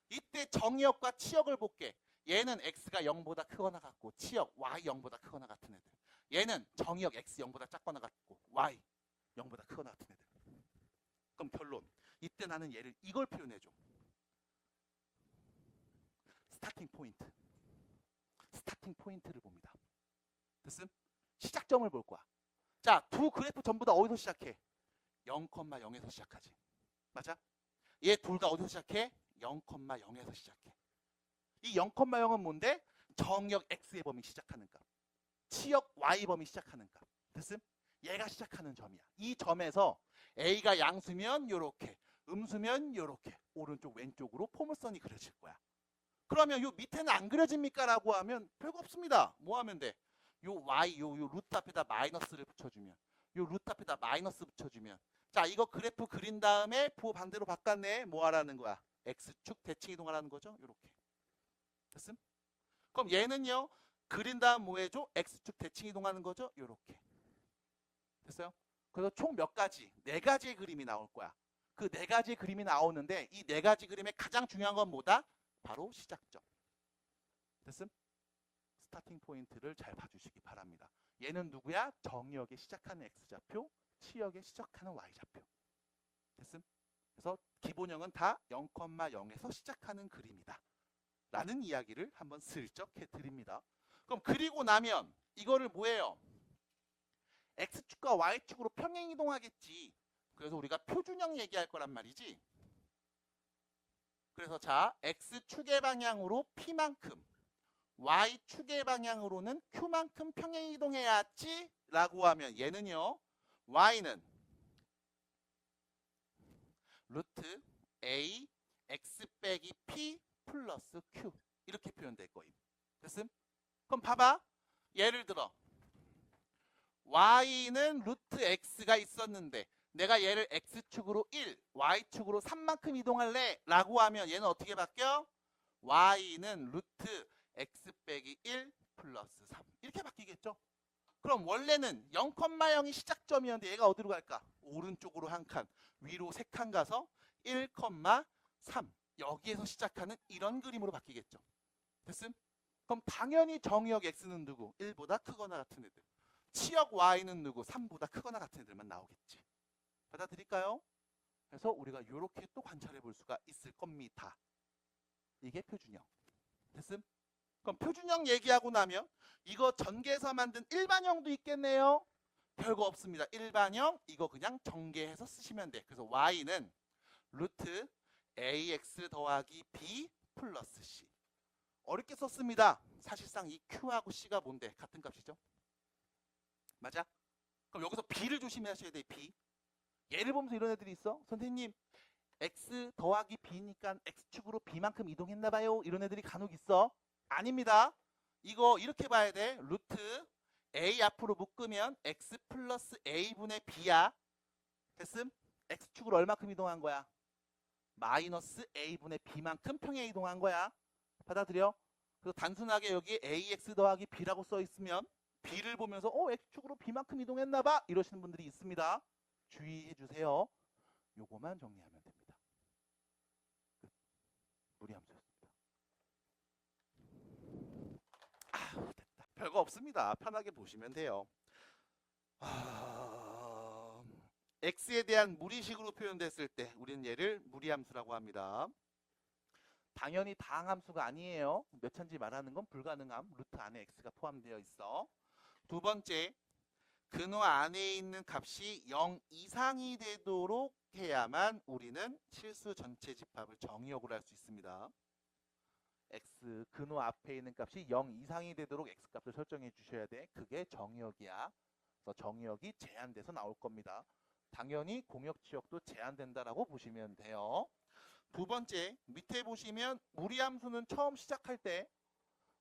이때 정의역과 치역을 볼게. 얘는 X가 0보다 크거나 같고 치역 Y 0보다 크거나 같은 애들. 얘는 정의역 X 0보다 작거나 같고 Y 0보다 크거나 같은 애들. 그럼 결론. 이때 나는 얘를 이걸 표현해줘. 스타팅 포인트. 스타팅 포인트를 봅니다. 됐음? 시작점을 볼 거야. 자, 두 그래프 전부 다 어디서 시작해? 0,0에서 시작하지. 맞아? 얘 둘 다 어디서 시작해? 0,0에서 시작해. 이 0,0은 뭔데? 정역 X의 범위 시작하는 값. 치역 Y 범위 시작하는 값. 됐음? 얘가 시작하는 점이야. 이 점에서 A가 양수면 요렇게, 음수면 요렇게, 오른쪽 왼쪽으로 포물선이 그려질 거야. 그러면 요 밑에는 안 그려집니까? 라고 하면 별거 없습니다. 뭐 하면 돼? 요 Y, 요 루트 앞에다 마이너스를 붙여주면, 요 루트 앞에다 마이너스 붙여주면, 자, 이거 그래프 그린 다음에 부호 반대로 바꿨네. 뭐 하라는 거야? X축 대칭 이동하라는 거죠. 요렇게. 됐음? 그럼 얘는요. 그린 다음 뭐 해줘? X축 대칭 이동하는 거죠. 요렇게. 됐어요? 그래서 총 몇 가지? 4가지의 그림이 나올 거야. 그 4가지의 그림이 나오는데 이 4가지 그림의 가장 중요한 건 뭐다? 바로 시작점. 됐음? 스타팅 포인트를 잘 봐주시기 바랍니다. 얘는 누구야? 정역에 시작하는 X좌표, 치역에 시작하는 Y좌표. 됐음? 그래서 기본형은 다 0,0에서 시작하는 그림이다. 라는 이야기를 한번 슬쩍 해드립니다. 그럼 그리고 나면 이거를 뭐예요? X축과 Y축으로 평행 이동하겠지. 그래서 우리가 표준형 얘기할 거란 말이지. 그래서 자, X축의 방향으로 P만큼, Y축의 방향으로는 Q만큼 평행 이동해야지 라고 하면 얘는요. Y는 루트 A X 빼기 P 플러스 Q 이렇게 표현될 거임. 됐음? 그럼 봐봐. 예를 들어 Y는 루트 X가 있었는데 내가 얘를 X축으로 1, Y축으로 3만큼 이동할래 라고 하면 얘는 어떻게 바뀌어? Y는 루트 X 빼기 1 플러스 3 이렇게 바뀌겠죠? 그럼 원래는 0,0이 시작점이었는데 얘가 어디로 갈까? 오른쪽으로 한 칸, 위로 3칸 가서 1,3 여기에서 시작하는 이런 그림으로 바뀌겠죠. 됐음? 그럼 당연히 정의역 X는 누구? 1보다 크거나 같은 애들. 치역 Y는 누구? 3보다 크거나 같은 애들만 나오겠지. 받아들일까요? 그래서 우리가 이렇게 또 관찰해 볼 수가 있을 겁니다. 이게 표준형. 됐음? 그럼 표준형 얘기하고 나면 이거 전개해서 만든 일반형도 있겠네요. 별거 없습니다. 일반형 이거 그냥 전개해서 쓰시면 돼. 그래서 y는 루트 ax 더하기 b 플러스 c. 어렵게 썼습니다. 사실상 이 q하고 c가 뭔데? 같은 값이죠. 맞아? 그럼 여기서 b를 조심하셔야 돼. b. 예를 보면서 이런 애들이 있어. 선생님 x 더하기 b니까 x축으로 b만큼 이동했나봐요. 이런 애들이 간혹 있어. 아닙니다. 이거 이렇게 봐야 돼. 루트 a 앞으로 묶으면 x 플러스 a분의 b야. 됐음? x축으로 얼마큼 이동한 거야? 마이너스 a분의 b만큼 평행 이동한 거야. 받아들여? 그래서 단순하게 여기 ax 더하기 b라고 써 있으면 b를 보면서 x축으로 b만큼 이동했나봐 이러시는 분들이 있습니다. 주의해 주세요. 요거만 정리하면 됩니다. 끝. 무리함수였습니다. 됐다. 별거 없습니다. 편하게 보시면 돼요. x에 대한 무리식으로 표현됐을 때 우리는 얘를 무리함수라고 합니다. 당연히 다항함수가 아니에요. 몇 천지 말하는 건 불가능함. 루트 안에 x가 포함되어 있어. 두 번째, 근호 안에 있는 값이 0 이상이 되도록 해야만 우리는 실수 전체 집합을 정의역으로 할 수 있습니다. x 근호 앞에 있는 값이 0 이상이 되도록 x값을 설정해 주셔야 돼. 그게 정의역이야. 그래서 정의역이 제한돼서 나올 겁니다. 당연히 공역지역도 제한된다라고 보시면 돼요. 두 번째, 밑에 보시면 무리함수는 처음 시작할 때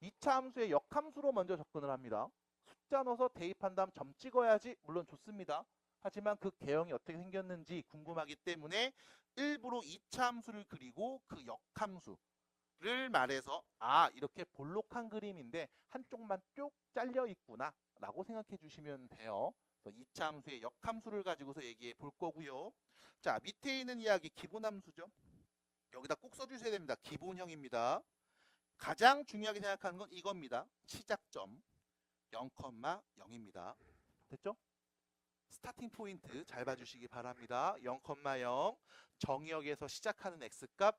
2차 함수의 역함수로 먼저 접근을 합니다. 숫자 넣어서 대입한 다음 점 찍어야지 물론 좋습니다. 하지만 그 개형이 어떻게 생겼는지 궁금하기 때문에 일부러 2차 함수를 그리고 그 역함수를 말해서 이렇게 볼록한 그림인데 한쪽만 쭉 잘려 있구나 라고 생각해 주시면 돼요. 그래서 2차 함수의 역함수를 가지고서 얘기해 볼 거고요. 자, 밑에 있는 이야기 기본함수죠. 여기다 꼭 써주셔야 됩니다. 기본형입니다. 가장 중요하게 생각하는 건 이겁니다. 시작점 0,0입니다. 됐죠? 스타팅 포인트 잘 봐주시기 바랍니다. 0,0 정의역에서 시작하는 x값,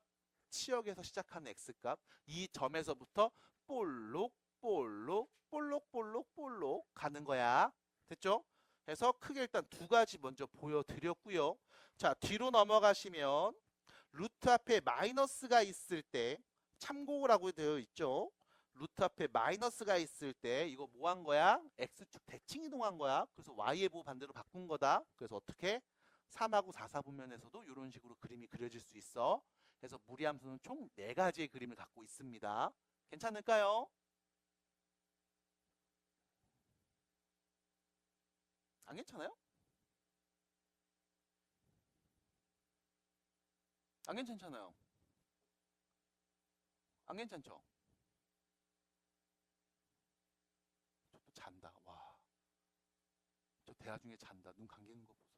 치역에서 시작하는 x값, 이 점에서부터 볼록 볼록 볼록 볼록 볼록 가는 거야. 됐죠? 그래서 크게 일단 두 가지 먼저 보여드렸고요. 자, 뒤로 넘어가시면 루트 앞에 마이너스가 있을 때 참고라고 되어 있죠. 루트 앞에 마이너스가 있을 때 이거 뭐 한 거야? x축 대칭 이동한 거야. 그래서 y의 부 반대로 바꾼 거다. 그래서 어떻게? 3하고 4사분면에서도 이런 식으로 그림이 그려질 수 있어. 그래서 무리함수는 총 4가지의 그림을 갖고 있습니다. 괜찮을까요? 안 괜찮아요? 안 괜찮잖아요. 안 괜찮죠? 저 또 잔다. 와. 저 대화 중에 잔다. 눈 감기는 거 보소.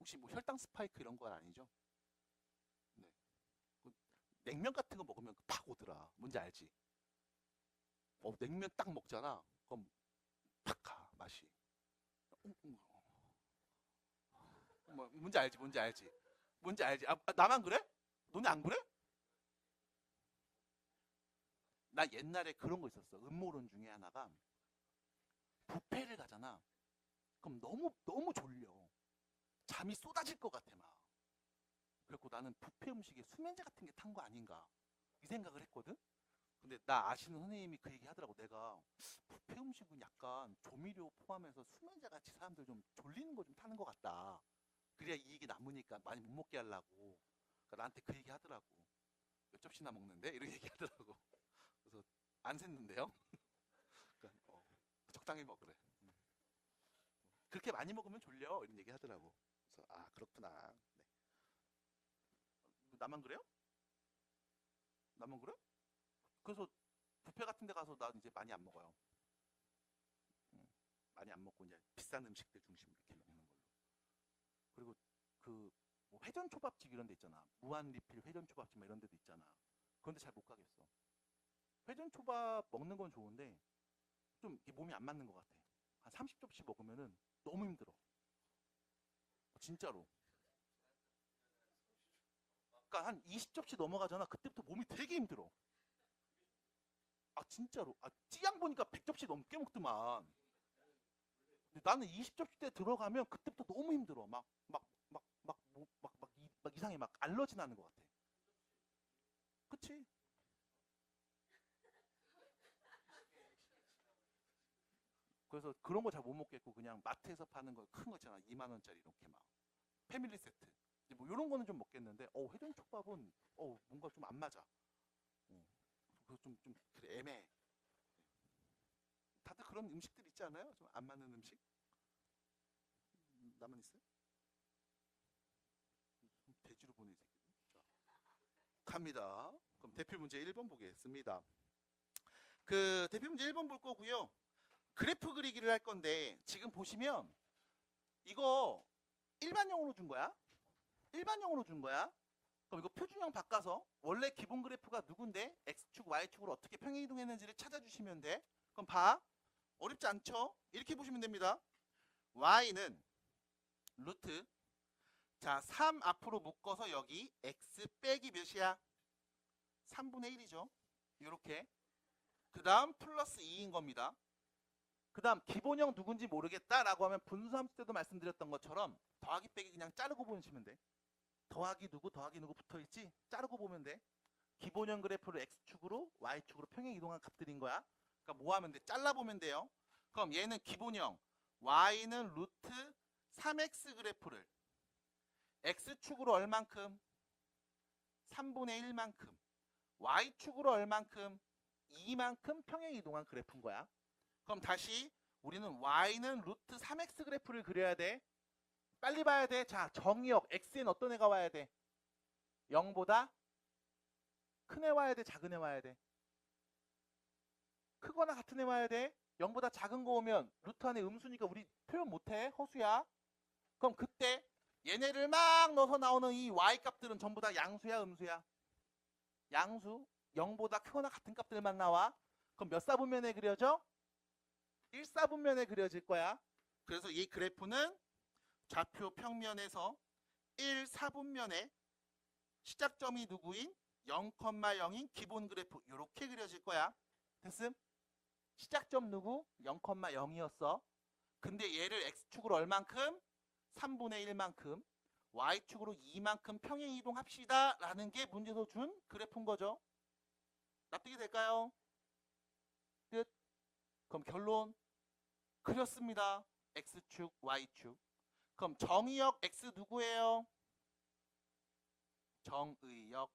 혹시 뭐 혈당 스파이크 이런 건 아니죠? 네. 그 냉면 같은 거 먹으면 팍 오더라. 뭔지 알지? 냉면 딱 먹잖아. 그럼 팍 가, 맛이. 뭔지 알지? 뭔지 알지? 뭔지 알지? 나만 그래? 너네 안 그래? 나 옛날에 그런 거 있었어. 음모론 중에 하나가 뷔페를 가잖아. 그럼 너무 졸려. 잠이 쏟아질 것 같아 막. 그래갖고 나는 뷔페 음식에 수면제 같은 게 탄 거 아닌가 이 생각을 했거든. 근데 나 아시는 선생님이 그 얘기 하더라고. 내가 뷔페 음식은 약간 조미료 포함해서 수면제 같이 사람들 좀 졸리는 거 좀 타는 것 같다. 그래야 이익이 남으니까 많이 못 먹게 하려고. 그러니까 나한테 그 얘기 하더라고. 몇 접시나 먹는데? 이렇게 얘기 하더라고. 그래서 안 샜는데요. 그러니까, 적당히 먹으래. 그렇게 많이 먹으면 졸려 이런 얘기 하더라고. 그래서 그렇구나. 네. 나만 그래요? 나만 그래? 그래서 뷔페 같은 데 가서 나 이제 많이 안 먹어요. 많이 안 먹고 이제 비싼 음식들 중심으로 이렇게 먹는 걸로. 그리고 뭐 회전 초밥집 이런 데 있잖아. 무한 리필 회전 초밥집 이런 데도 있잖아. 그런데 잘 못 가겠어. 회전 초밥 먹는 건 좋은데 좀 몸이 안 맞는 것 같아. 한 30접시 먹으면은 너무 힘들어. 진짜로. 그러니까 한 20접시 넘어가잖아. 그때부터 몸이 되게 힘들어. 아 진짜로. 아 찌양 보니까 100접시 넘게 먹더만. 근데 나는 20접시 때 들어가면 그때부터 너무 힘들어. 막 이상해. 막 알러지 나는 것 같아. 그치? 그래서 그런 거 잘 못 먹겠고 그냥 마트에서 파는 거 큰 거 있잖아. 2만 원짜리 이렇게 막 패밀리 세트. 이제 뭐 이런 거는 좀 먹겠는데 회전 촉밥은 뭔가 좀 안 맞아. 그래서 좀 그래 애매해. 다들 그런 음식들 있지 않아요? 좀 안 맞는 음식? 나만 있어요? 돼지로 보내 새끼들. 자, 갑니다. 그럼 대표 문제 1번 보겠습니다. 그 대표 문제 1번 볼 거고요. 그래프 그리기를 할 건데 지금 보시면 이거 일반형으로 준 거야. 일반형으로 준 거야. 그럼 이거 표준형 바꿔서 원래 기본 그래프가 누군데 x축, y축으로 어떻게 평행 이동했는지를 찾아주시면 돼. 그럼 봐. 어렵지 않죠? 이렇게 보시면 됩니다. y는 루트 자 3 앞으로 묶어서 여기 x 빼기 몇이야? 3분의 1이죠. 이렇게 그 다음 플러스 2인 겁니다. 그 다음 기본형 누군지 모르겠다라고 하면 분수함수 때도 말씀드렸던 것처럼 더하기 빼기 그냥 자르고 보시면 돼. 더하기 누구 붙어있지? 자르고 보면 돼. 기본형 그래프를 x축으로 y축으로 평행 이동한 값들인 거야. 그러니까 뭐 하면 돼? 잘라보면 돼요. 그럼 얘는 기본형 y는 루트 3x 그래프를 x축으로 얼만큼? 3분의 1만큼 y축으로 얼만큼? 2만큼 평행 이동한 그래프인 거야. 그럼 다시 우리는 y는 루트 3x 그래프를 그려야 돼. 빨리 봐야 돼. 자, 정의역 x엔 어떤 애가 와야 돼? 0보다 큰 애 와야 돼? 작은 애 와야 돼? 크거나 같은 애 와야 돼? 0보다 작은 거 오면 루트 안에 음수니까 우리 표현 못해. 허수야. 그럼 그때 얘네를 막 넣어서 나오는 이 y 값들은 전부 다 양수야 음수야? 양수. 0보다 크거나 같은 값들만 나와. 그럼 몇 사분면에 그려져? 1사분면에 그려질 거야. 그래서 이 그래프는 좌표 평면에서 1사분면에 시작점이 누구인? 0,0인 기본 그래프 이렇게 그려질 거야. 됐음? 시작점 누구? 0,0이었어. 근데 얘를 x축으로 얼만큼? 3분의 1만큼 y축으로 2만큼 평행 이동합시다 라는 게 문제에서 준 그래프인 거죠. 납득이 될까요? 끝. 그럼 결론 그렸습니다. x축, y축. 그럼 정의역 x 누구예요? 정의역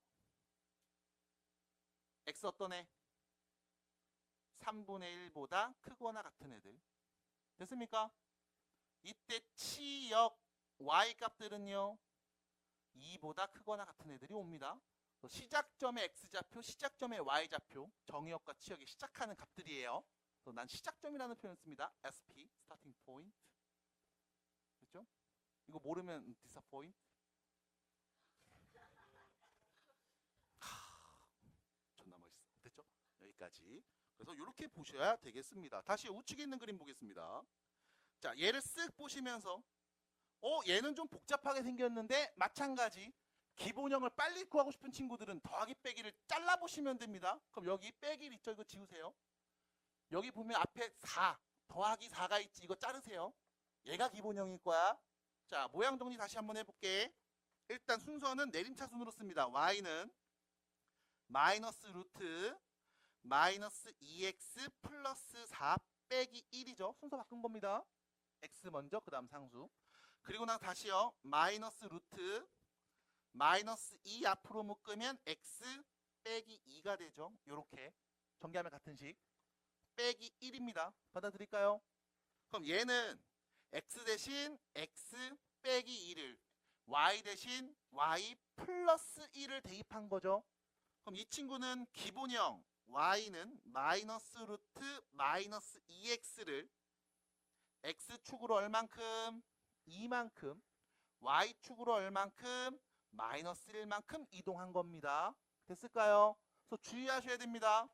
x 어떤 애? 3분의 1보다 크거나 같은 애들. 됐습니까? 이때 치역 y 값들은요 2보다 크거나 같은 애들이 옵니다. 시작점의 x좌표, 시작점의 y좌표, 정의역과 치역이 시작하는 값들이에요. 난 시작점이라는 표현을 씁니다. SP, starting point. 그렇죠? 이거 모르면 disappoint. 존나 멋있어. 됐죠? 여기까지. 그래서 이렇게 보셔야 되겠습니다. 다시 우측에 있는 그림 보겠습니다. 자, 얘를 쓱 보시면서 얘는 좀 복잡하게 생겼는데 마찬가지 기본형을 빨리 구하고 싶은 친구들은 더하기 빼기를 잘라보시면 됩니다. 그럼 여기 빼기 있죠? 이거 지우세요. 여기 보면 앞에 4 더하기 4가 있지. 이거 자르세요. 얘가 기본형일 거야. 자, 모양 정리 다시 한번 해볼게. 일단 순서는 내림차순으로 씁니다. y는 마이너스 루트 마이너스 2x 플러스 4 빼기 1이죠. 순서 바꾼 겁니다. x 먼저 그 다음 상수. 그리고 나 다시요. 마이너스 루트 마이너스 2 앞으로 묶으면 x 빼기 2가 되죠. 요렇게 전개하면 같은 식. 빼기 1입니다. 받아들일까요? 그럼 얘는 x 대신 x 빼기 2를 y 대신 y 플러스 1을 대입한 거죠. 그럼 이 친구는 기본형 y는 마이너스 루트 마이너스 2x를 x축으로 얼만큼? 2만큼 y축으로 얼만큼? 마이너스 1만큼 이동한 겁니다. 됐을까요? 그래서 주의하셔야 됩니다.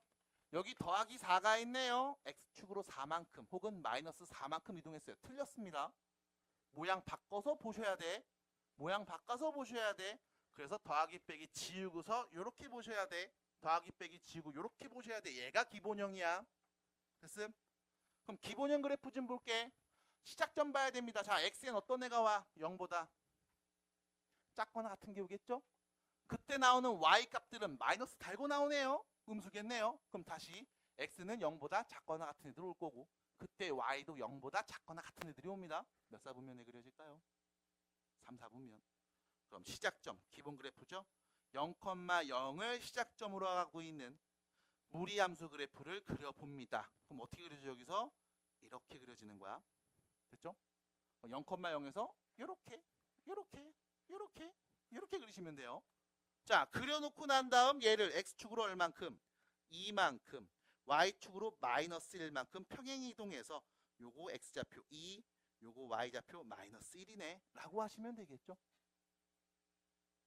여기 더하기 4가 있네요. x축으로 4만큼 혹은 마이너스 4만큼 이동했어요. 틀렸습니다. 모양 바꿔서 보셔야 돼. 모양 바꿔서 보셔야 돼. 그래서 더하기 빼기 지우고서 요렇게 보셔야 돼. 더하기 빼기 지우고 요렇게 보셔야 돼. 얘가 기본형이야. 됐음? 그럼 기본형 그래프 좀 볼게. 시작점 봐야 됩니다. 자, x엔 어떤 애가 와? 0보다 작거나 같은 게 오겠죠? 그때 나오는 y 값들은 마이너스 달고 나오네요. 음수겠네요. 그럼 다시 x는 0보다 작거나 같은 애들 올 거고, 그때 y도 0보다 작거나 같은 애들이 옵니다. 몇 사분면에 그려질까요? 3, 4분면. 그럼 시작점, 기본 그래프죠. 0,0을 시작점으로 하고 있는 무리함수 그래프를 그려봅니다. 그럼 어떻게 그려져? 여기서 이렇게 그려지는 거야. 됐죠? 0,0에서 이렇게, 이렇게, 이렇게, 이렇게 그리시면 돼요. 자, 그려놓고 난 다음 얘를 x축으로 얼만큼? 2만큼, y축으로 마이너스 1만큼 평행 이동해서 요거 x좌표 2, 요거 y좌표 마이너스 1이네 라고 하시면 되겠죠.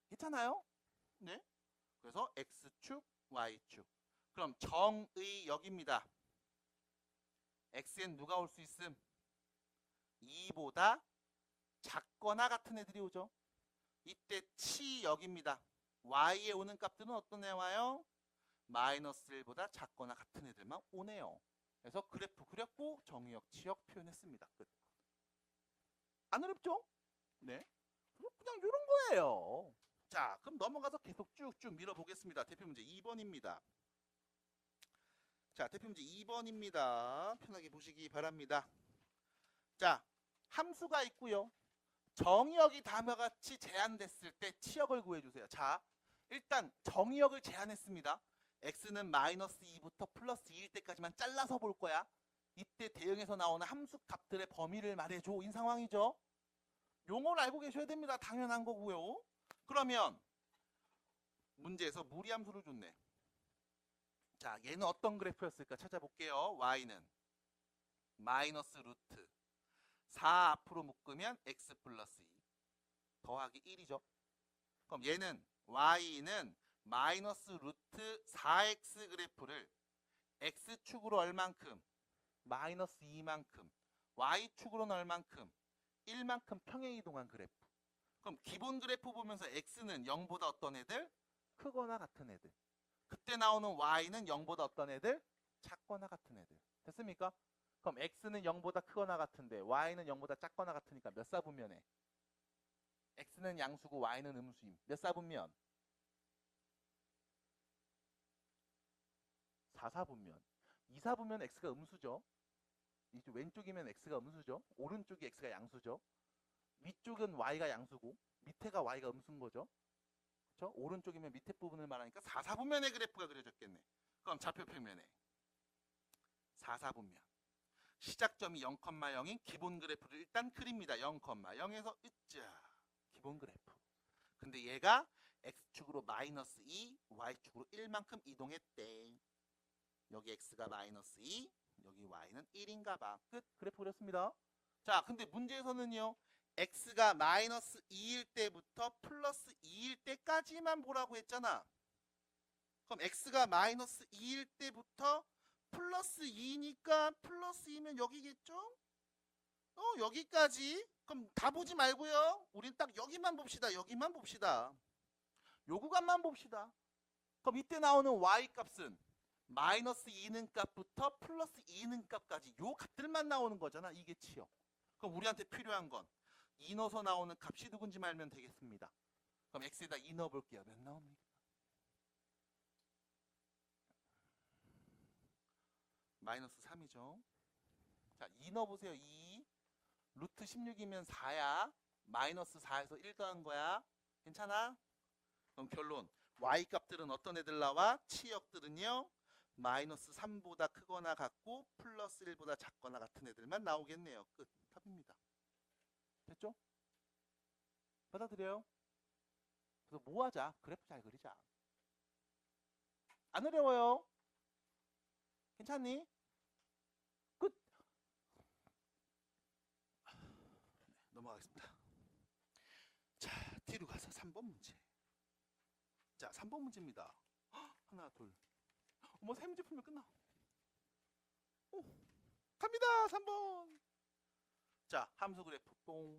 괜찮아요? 네. 그래서 x축, y축. 그럼 정의 역입니다. x엔 누가 올 수 있음? 2보다 작거나 같은 애들이 오죠. 이때 치역입니다. y에 오는 값들은 어떤 애 와요? 마이너스 1보다 작거나 같은 애들만 오네요. 그래서 그래프 그렸고 정의역, 치역 표현했습니다. 끝. 안 어렵죠? 네. 그냥 이런 거예요. 자, 그럼 넘어가서 계속 쭉쭉 밀어보겠습니다. 대표 문제 2번입니다. 자, 대표 문제 2번입니다. 편하게 보시기 바랍니다. 자, 함수가 있고요. 정의역이 다음과 같이 제한됐을 때 치역을 구해주세요. 자, 일단 정의역을 제한했습니다. x는 마이너스 2부터 플러스 2일 때까지만 잘라서 볼 거야. 이때 대응에서 나오는 함수 값들의 범위를 말해줘. 인 상황이죠. 용어를 알고 계셔야 됩니다. 당연한 거고요. 그러면 문제에서 무리함수를 줬네. 자, 얘는 어떤 그래프였을까 찾아볼게요. y는 마이너스 루트 4 앞으로 묶으면 x 플러스 2 더하기 1이죠. 그럼 얘는 y는 마이너스 루트 4x 그래프를 x축으로 얼만큼? 마이너스 2만큼, y축으로는 얼만큼? 1만큼 평행 이동한 그래프. 그럼 기본 그래프 보면서 x는 0보다 어떤 애들? 크거나 같은 애들. 그때 나오는 y는 0보다 어떤 애들? 작거나 같은 애들. 됐습니까? 그럼 x는 0보다 크거나 같은데 y는 0보다 작거나 같으니까 몇 사분면에? x는 양수고 y는 음수임. 몇 사분면? 4사분면. 2사분면 x가 음수죠. 이쪽 왼쪽이면 x가 음수죠. 오른쪽이 x가 양수죠. 위쪽은 y가 양수고 밑에가 y가 음수인 거죠. 그렇죠? 오른쪽이면 밑에 부분을 말하니까 4사분면의 그래프가 그려졌겠네. 그럼 좌표 평면에 4사분면. 시작점이 0,0인 기본 그래프를 일단 그립니다. 0,0에서 으짜 기본 그래프. 근데 얘가 x축으로 마이너스 2, y축으로 1만큼 이동했대. 여기 x가 마이너스 2, 여기 y는 1인가 봐. 끝. 그래프 그렸습니다. 자, 근데 문제에서는요. x가 마이너스 2일 때부터 플러스 2일 때까지만 보라고 했잖아. 그럼 x가 마이너스 2일 때부터 플러스 2니까 플러스 2면 여기겠죠? 여기까지. 그럼 다 보지 말고요. 우린 딱 여기만 봅시다. 여기만 봅시다. 요 구간만 봅시다. 그럼 이때 나오는 y 값은 마이너스 2는 값부터 플러스 2는 값까지 요 값들만 나오는 거잖아. 이게 치역. 그럼 우리한테 필요한 건 2 넣어서 나오는 값이 누군지 알면 되겠습니다. 그럼 x에다 2 넣어볼게요. 몇 나옵니까? 마이너스 3이죠. 자, 2 넣어보세요. 2. 루트 16이면 4야. 마이너스 4에서 1 더한 거야. 괜찮아? 그럼 결론. y 값들은 어떤 애들 나와? 치역들은요. 마이너스 3보다 크거나 같고 플러스 1보다 작거나 같은 애들만 나오겠네요. 끝. 답입니다. 됐죠? 받아들여요? 그래서 뭐 하자? 그래프 잘 그리자. 안 어려워요? 괜찮니? 끝. 넘어가겠습니다. 자, 뒤로 가서 3번 문제. 자, 3번 문제입니다. 하나, 둘. 어머, 세 문제 풀면 끝나. 오, 갑니다. 3번. 자, 함수 그래프 뽕.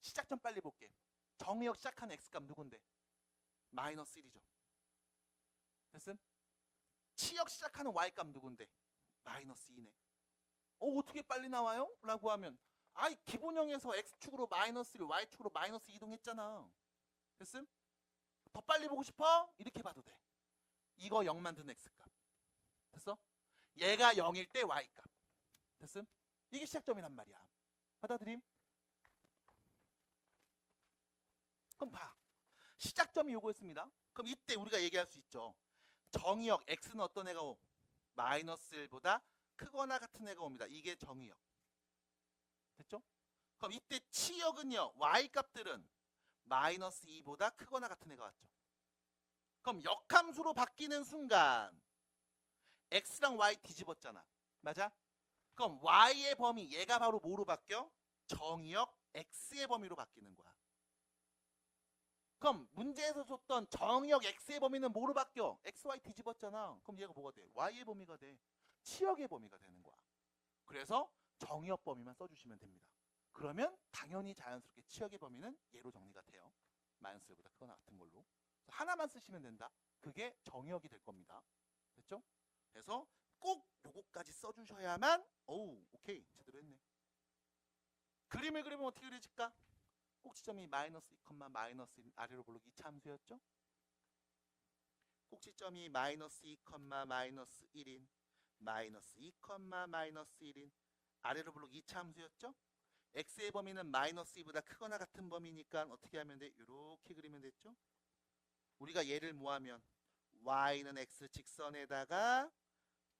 시작점 빨리 볼게. 정의역 시작하는 x값 누군데? 마이너스 1이죠. 됐음? 치역 시작하는 y값 누군데? 마이너스 2네. 어떻게 빨리 나와요? 라고 하면 아이 기본형에서 x축으로 마이너스 1, y축으로 마이너스 2 이동했잖아. 됐음? 더 빨리 보고 싶어? 이렇게 봐도 돼. 이거 0 만드는 x값. 됐어? 얘가 0일 때 y값. 됐음? 이게 시작점이란 말이야. 받아들임? 그럼 봐. 시작점이 요거였습니다. 그럼 이때 우리가 얘기할 수 있죠. 정의역 x는 어떤 애가 오? 마이너스 1보다 크거나 같은 애가 옵니다. 이게 정의역. 됐죠? 그럼 이때 치역은요. y값들은 마이너스 2보다 크거나 같은 애가 왔죠. 그럼 역함수로 바뀌는 순간 x랑 y 뒤집었잖아. 맞아? 그럼 y의 범위 얘가 바로 뭐로 바뀌어? 정의역 x의 범위로 바뀌는 거야. 그럼 문제에서 줬던 정의역 x의 범위는 뭐로 바뀌어? xy 뒤집었잖아. 그럼 얘가 뭐가 돼? y의 범위가 돼. 치역의 범위가 되는 거야. 그래서 정의역 범위만 써주시면 됩니다. 그러면 당연히 자연스럽게 치역의 범위는 얘로 정리가 돼요. 마이너스 1보다 크거나 같은 걸로. 하나만 쓰시면 된다. 그게 정의역이 될 겁니다. 됐죠? 그래서 꼭 요거까지 써주셔야만 오케이 제대로 했네. 그림을 그리면 어떻게 그려질까? 꼭지점이 마이너스 2, 마이너스 1 아래로 볼록이 2차 함수였죠? 꼭지점이 마이너스 2, 마이너스 1인 마이너스 2, 마이너스 1인 아래로 볼록이 2차 함수였죠? x의 범위는 마이너스 2보다 크거나 같은 범위니까 어떻게 하면 돼? 이렇게 그리면 됐죠? 우리가 얘를 뭐하면 y는 x 직선에다가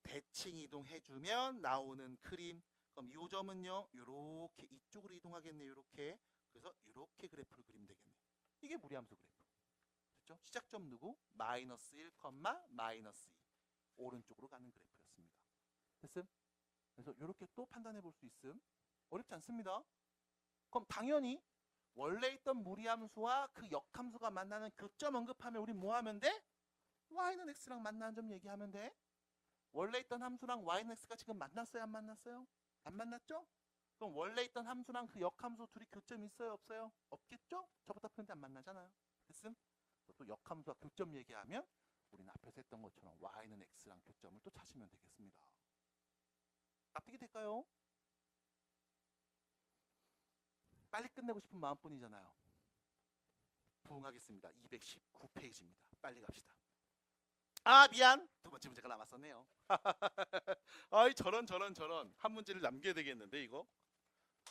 대칭 이동해주면 나오는 그림. 그럼 이 점은요 이렇게 이쪽으로 이동하겠네. 이렇게. 그래서 이렇게 그래프를 그리면 되겠네. 이게 무리함수 그래프. 됐죠? 시작점 누구? 마이너스 1, 마이너스 2. 오른쪽으로 가는 그래프였습니다. 됐음? 그래서 이렇게 또 판단해 볼 수 있음. 어렵지 않습니다. 그럼 당연히 원래 있던 무리함수와 그 역함수가 만나는 교점 언급하면 우리 뭐 하면 돼? y는 x랑 만나는 점 얘기하면 돼. 원래 있던 함수랑 y는 x가 지금 만났어요? 안 만났어요? 안 만났죠? 그럼 원래 있던 함수랑 그 역함수 둘이 교점 있어요? 없어요? 없겠죠? 저부터 푸는데 안 만나잖아요. 됐음? 또 역함수와 교점 얘기하면 우리는 앞에서 했던 것처럼 y는 x랑 교점을 또 찾으면 되겠습니다. 납득이 될까요? 빨리 끝내고 싶은 마음뿐이잖아요. 부응하겠습니다. 219페이지입니다. 빨리 갑시다. 미안. 두 번째 문제가 남았었네요. 아이 저런 한 문제를 남겨야 되겠는데 이거.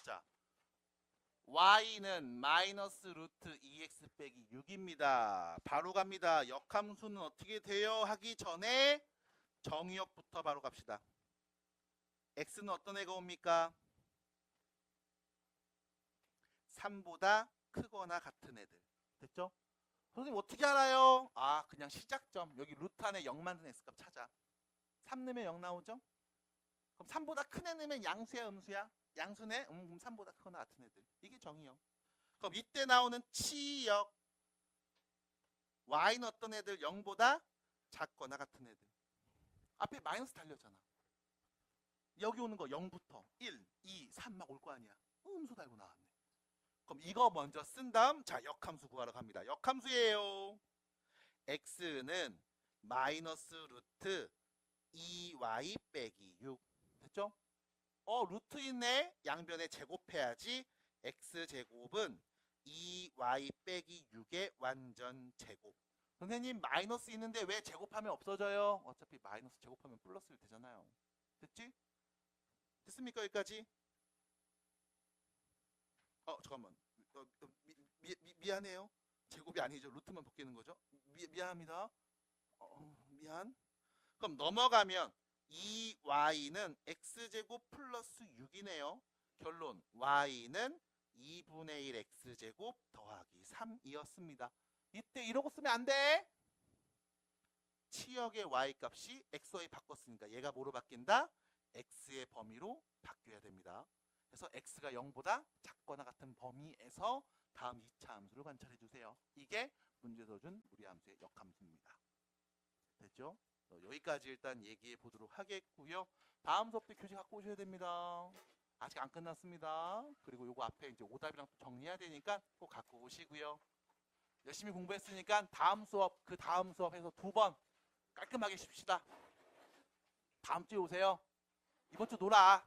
자, y는 마이너스 루트 2x 빼기 6입니다. 바로 갑니다. 역함수는 어떻게 돼요? 하기 전에 정의역부터 바로 갑시다. x는 어떤 애가 옵니까? 3보다 크거나 같은 애들. 됐죠? 선생님 어떻게 알아요? 그냥 시작점. 여기 루트 안에 0 만든 x값 찾아. 3 넣으면 0 나오죠? 그럼 3보다 큰 애 넣으면 양수야 음수야? 양수네? 그럼 3보다 크거나 같은 애들. 이게 정의역. 그럼 이때 나오는 치역. y는 어떤 애들? 0보다 작거나 같은 애들. 앞에 마이너스 달렸잖아. 여기 오는 거 0부터 1, 2, 3 막 올 거 아니야. 음수 달고 나왔네. 그럼 이거 먼저 쓴 다음 자 역함수 구하러 갑니다. 역함수예요. x는 마이너스 루트 2y 빼기 6. 됐죠? 루트 있네. 양변에 제곱해야지. x제곱은 2y 빼기 6의 완전 제곱. 선생님 마이너스 있는데 왜 제곱하면 없어져요? 어차피 마이너스 제곱하면 플러스를 되잖아요. 됐지? 됐습니까 여기까지? 잠깐만. 미안해요. 제곱이 아니죠. 루트만 바뀌는 거죠. 미안합니다. 미안. 그럼 넘어가면 2y는 x제곱 플러스 6이네요. 결론 y는 2분의 1 x제곱 더하기 3이었습니다. 이때 이러고 쓰면 안 돼. 치역의 y값이 xy 바꿨으니까 얘가 뭐로 바뀐다? x의 범위로 바뀌어야 됩니다. 그래서 x가 0보다 작거나 같은 범위에서 다음 2차 함수를 관찰해 주세요. 이게 문제에서 준 무리함수의 역함수입니다. 됐죠? 여기까지 일단 얘기해 보도록 하겠고요. 다음 수업 때 교재 갖고 오셔야 됩니다. 아직 안 끝났습니다. 그리고 요거 앞에 이제 오답이랑 또 정리해야 되니까 꼭 갖고 오시고요. 열심히 공부했으니까 다음 수업, 그 다음 수업에서 2번 깔끔하게 쉽시다. 다음 주에 오세요. 이번 주 놀아.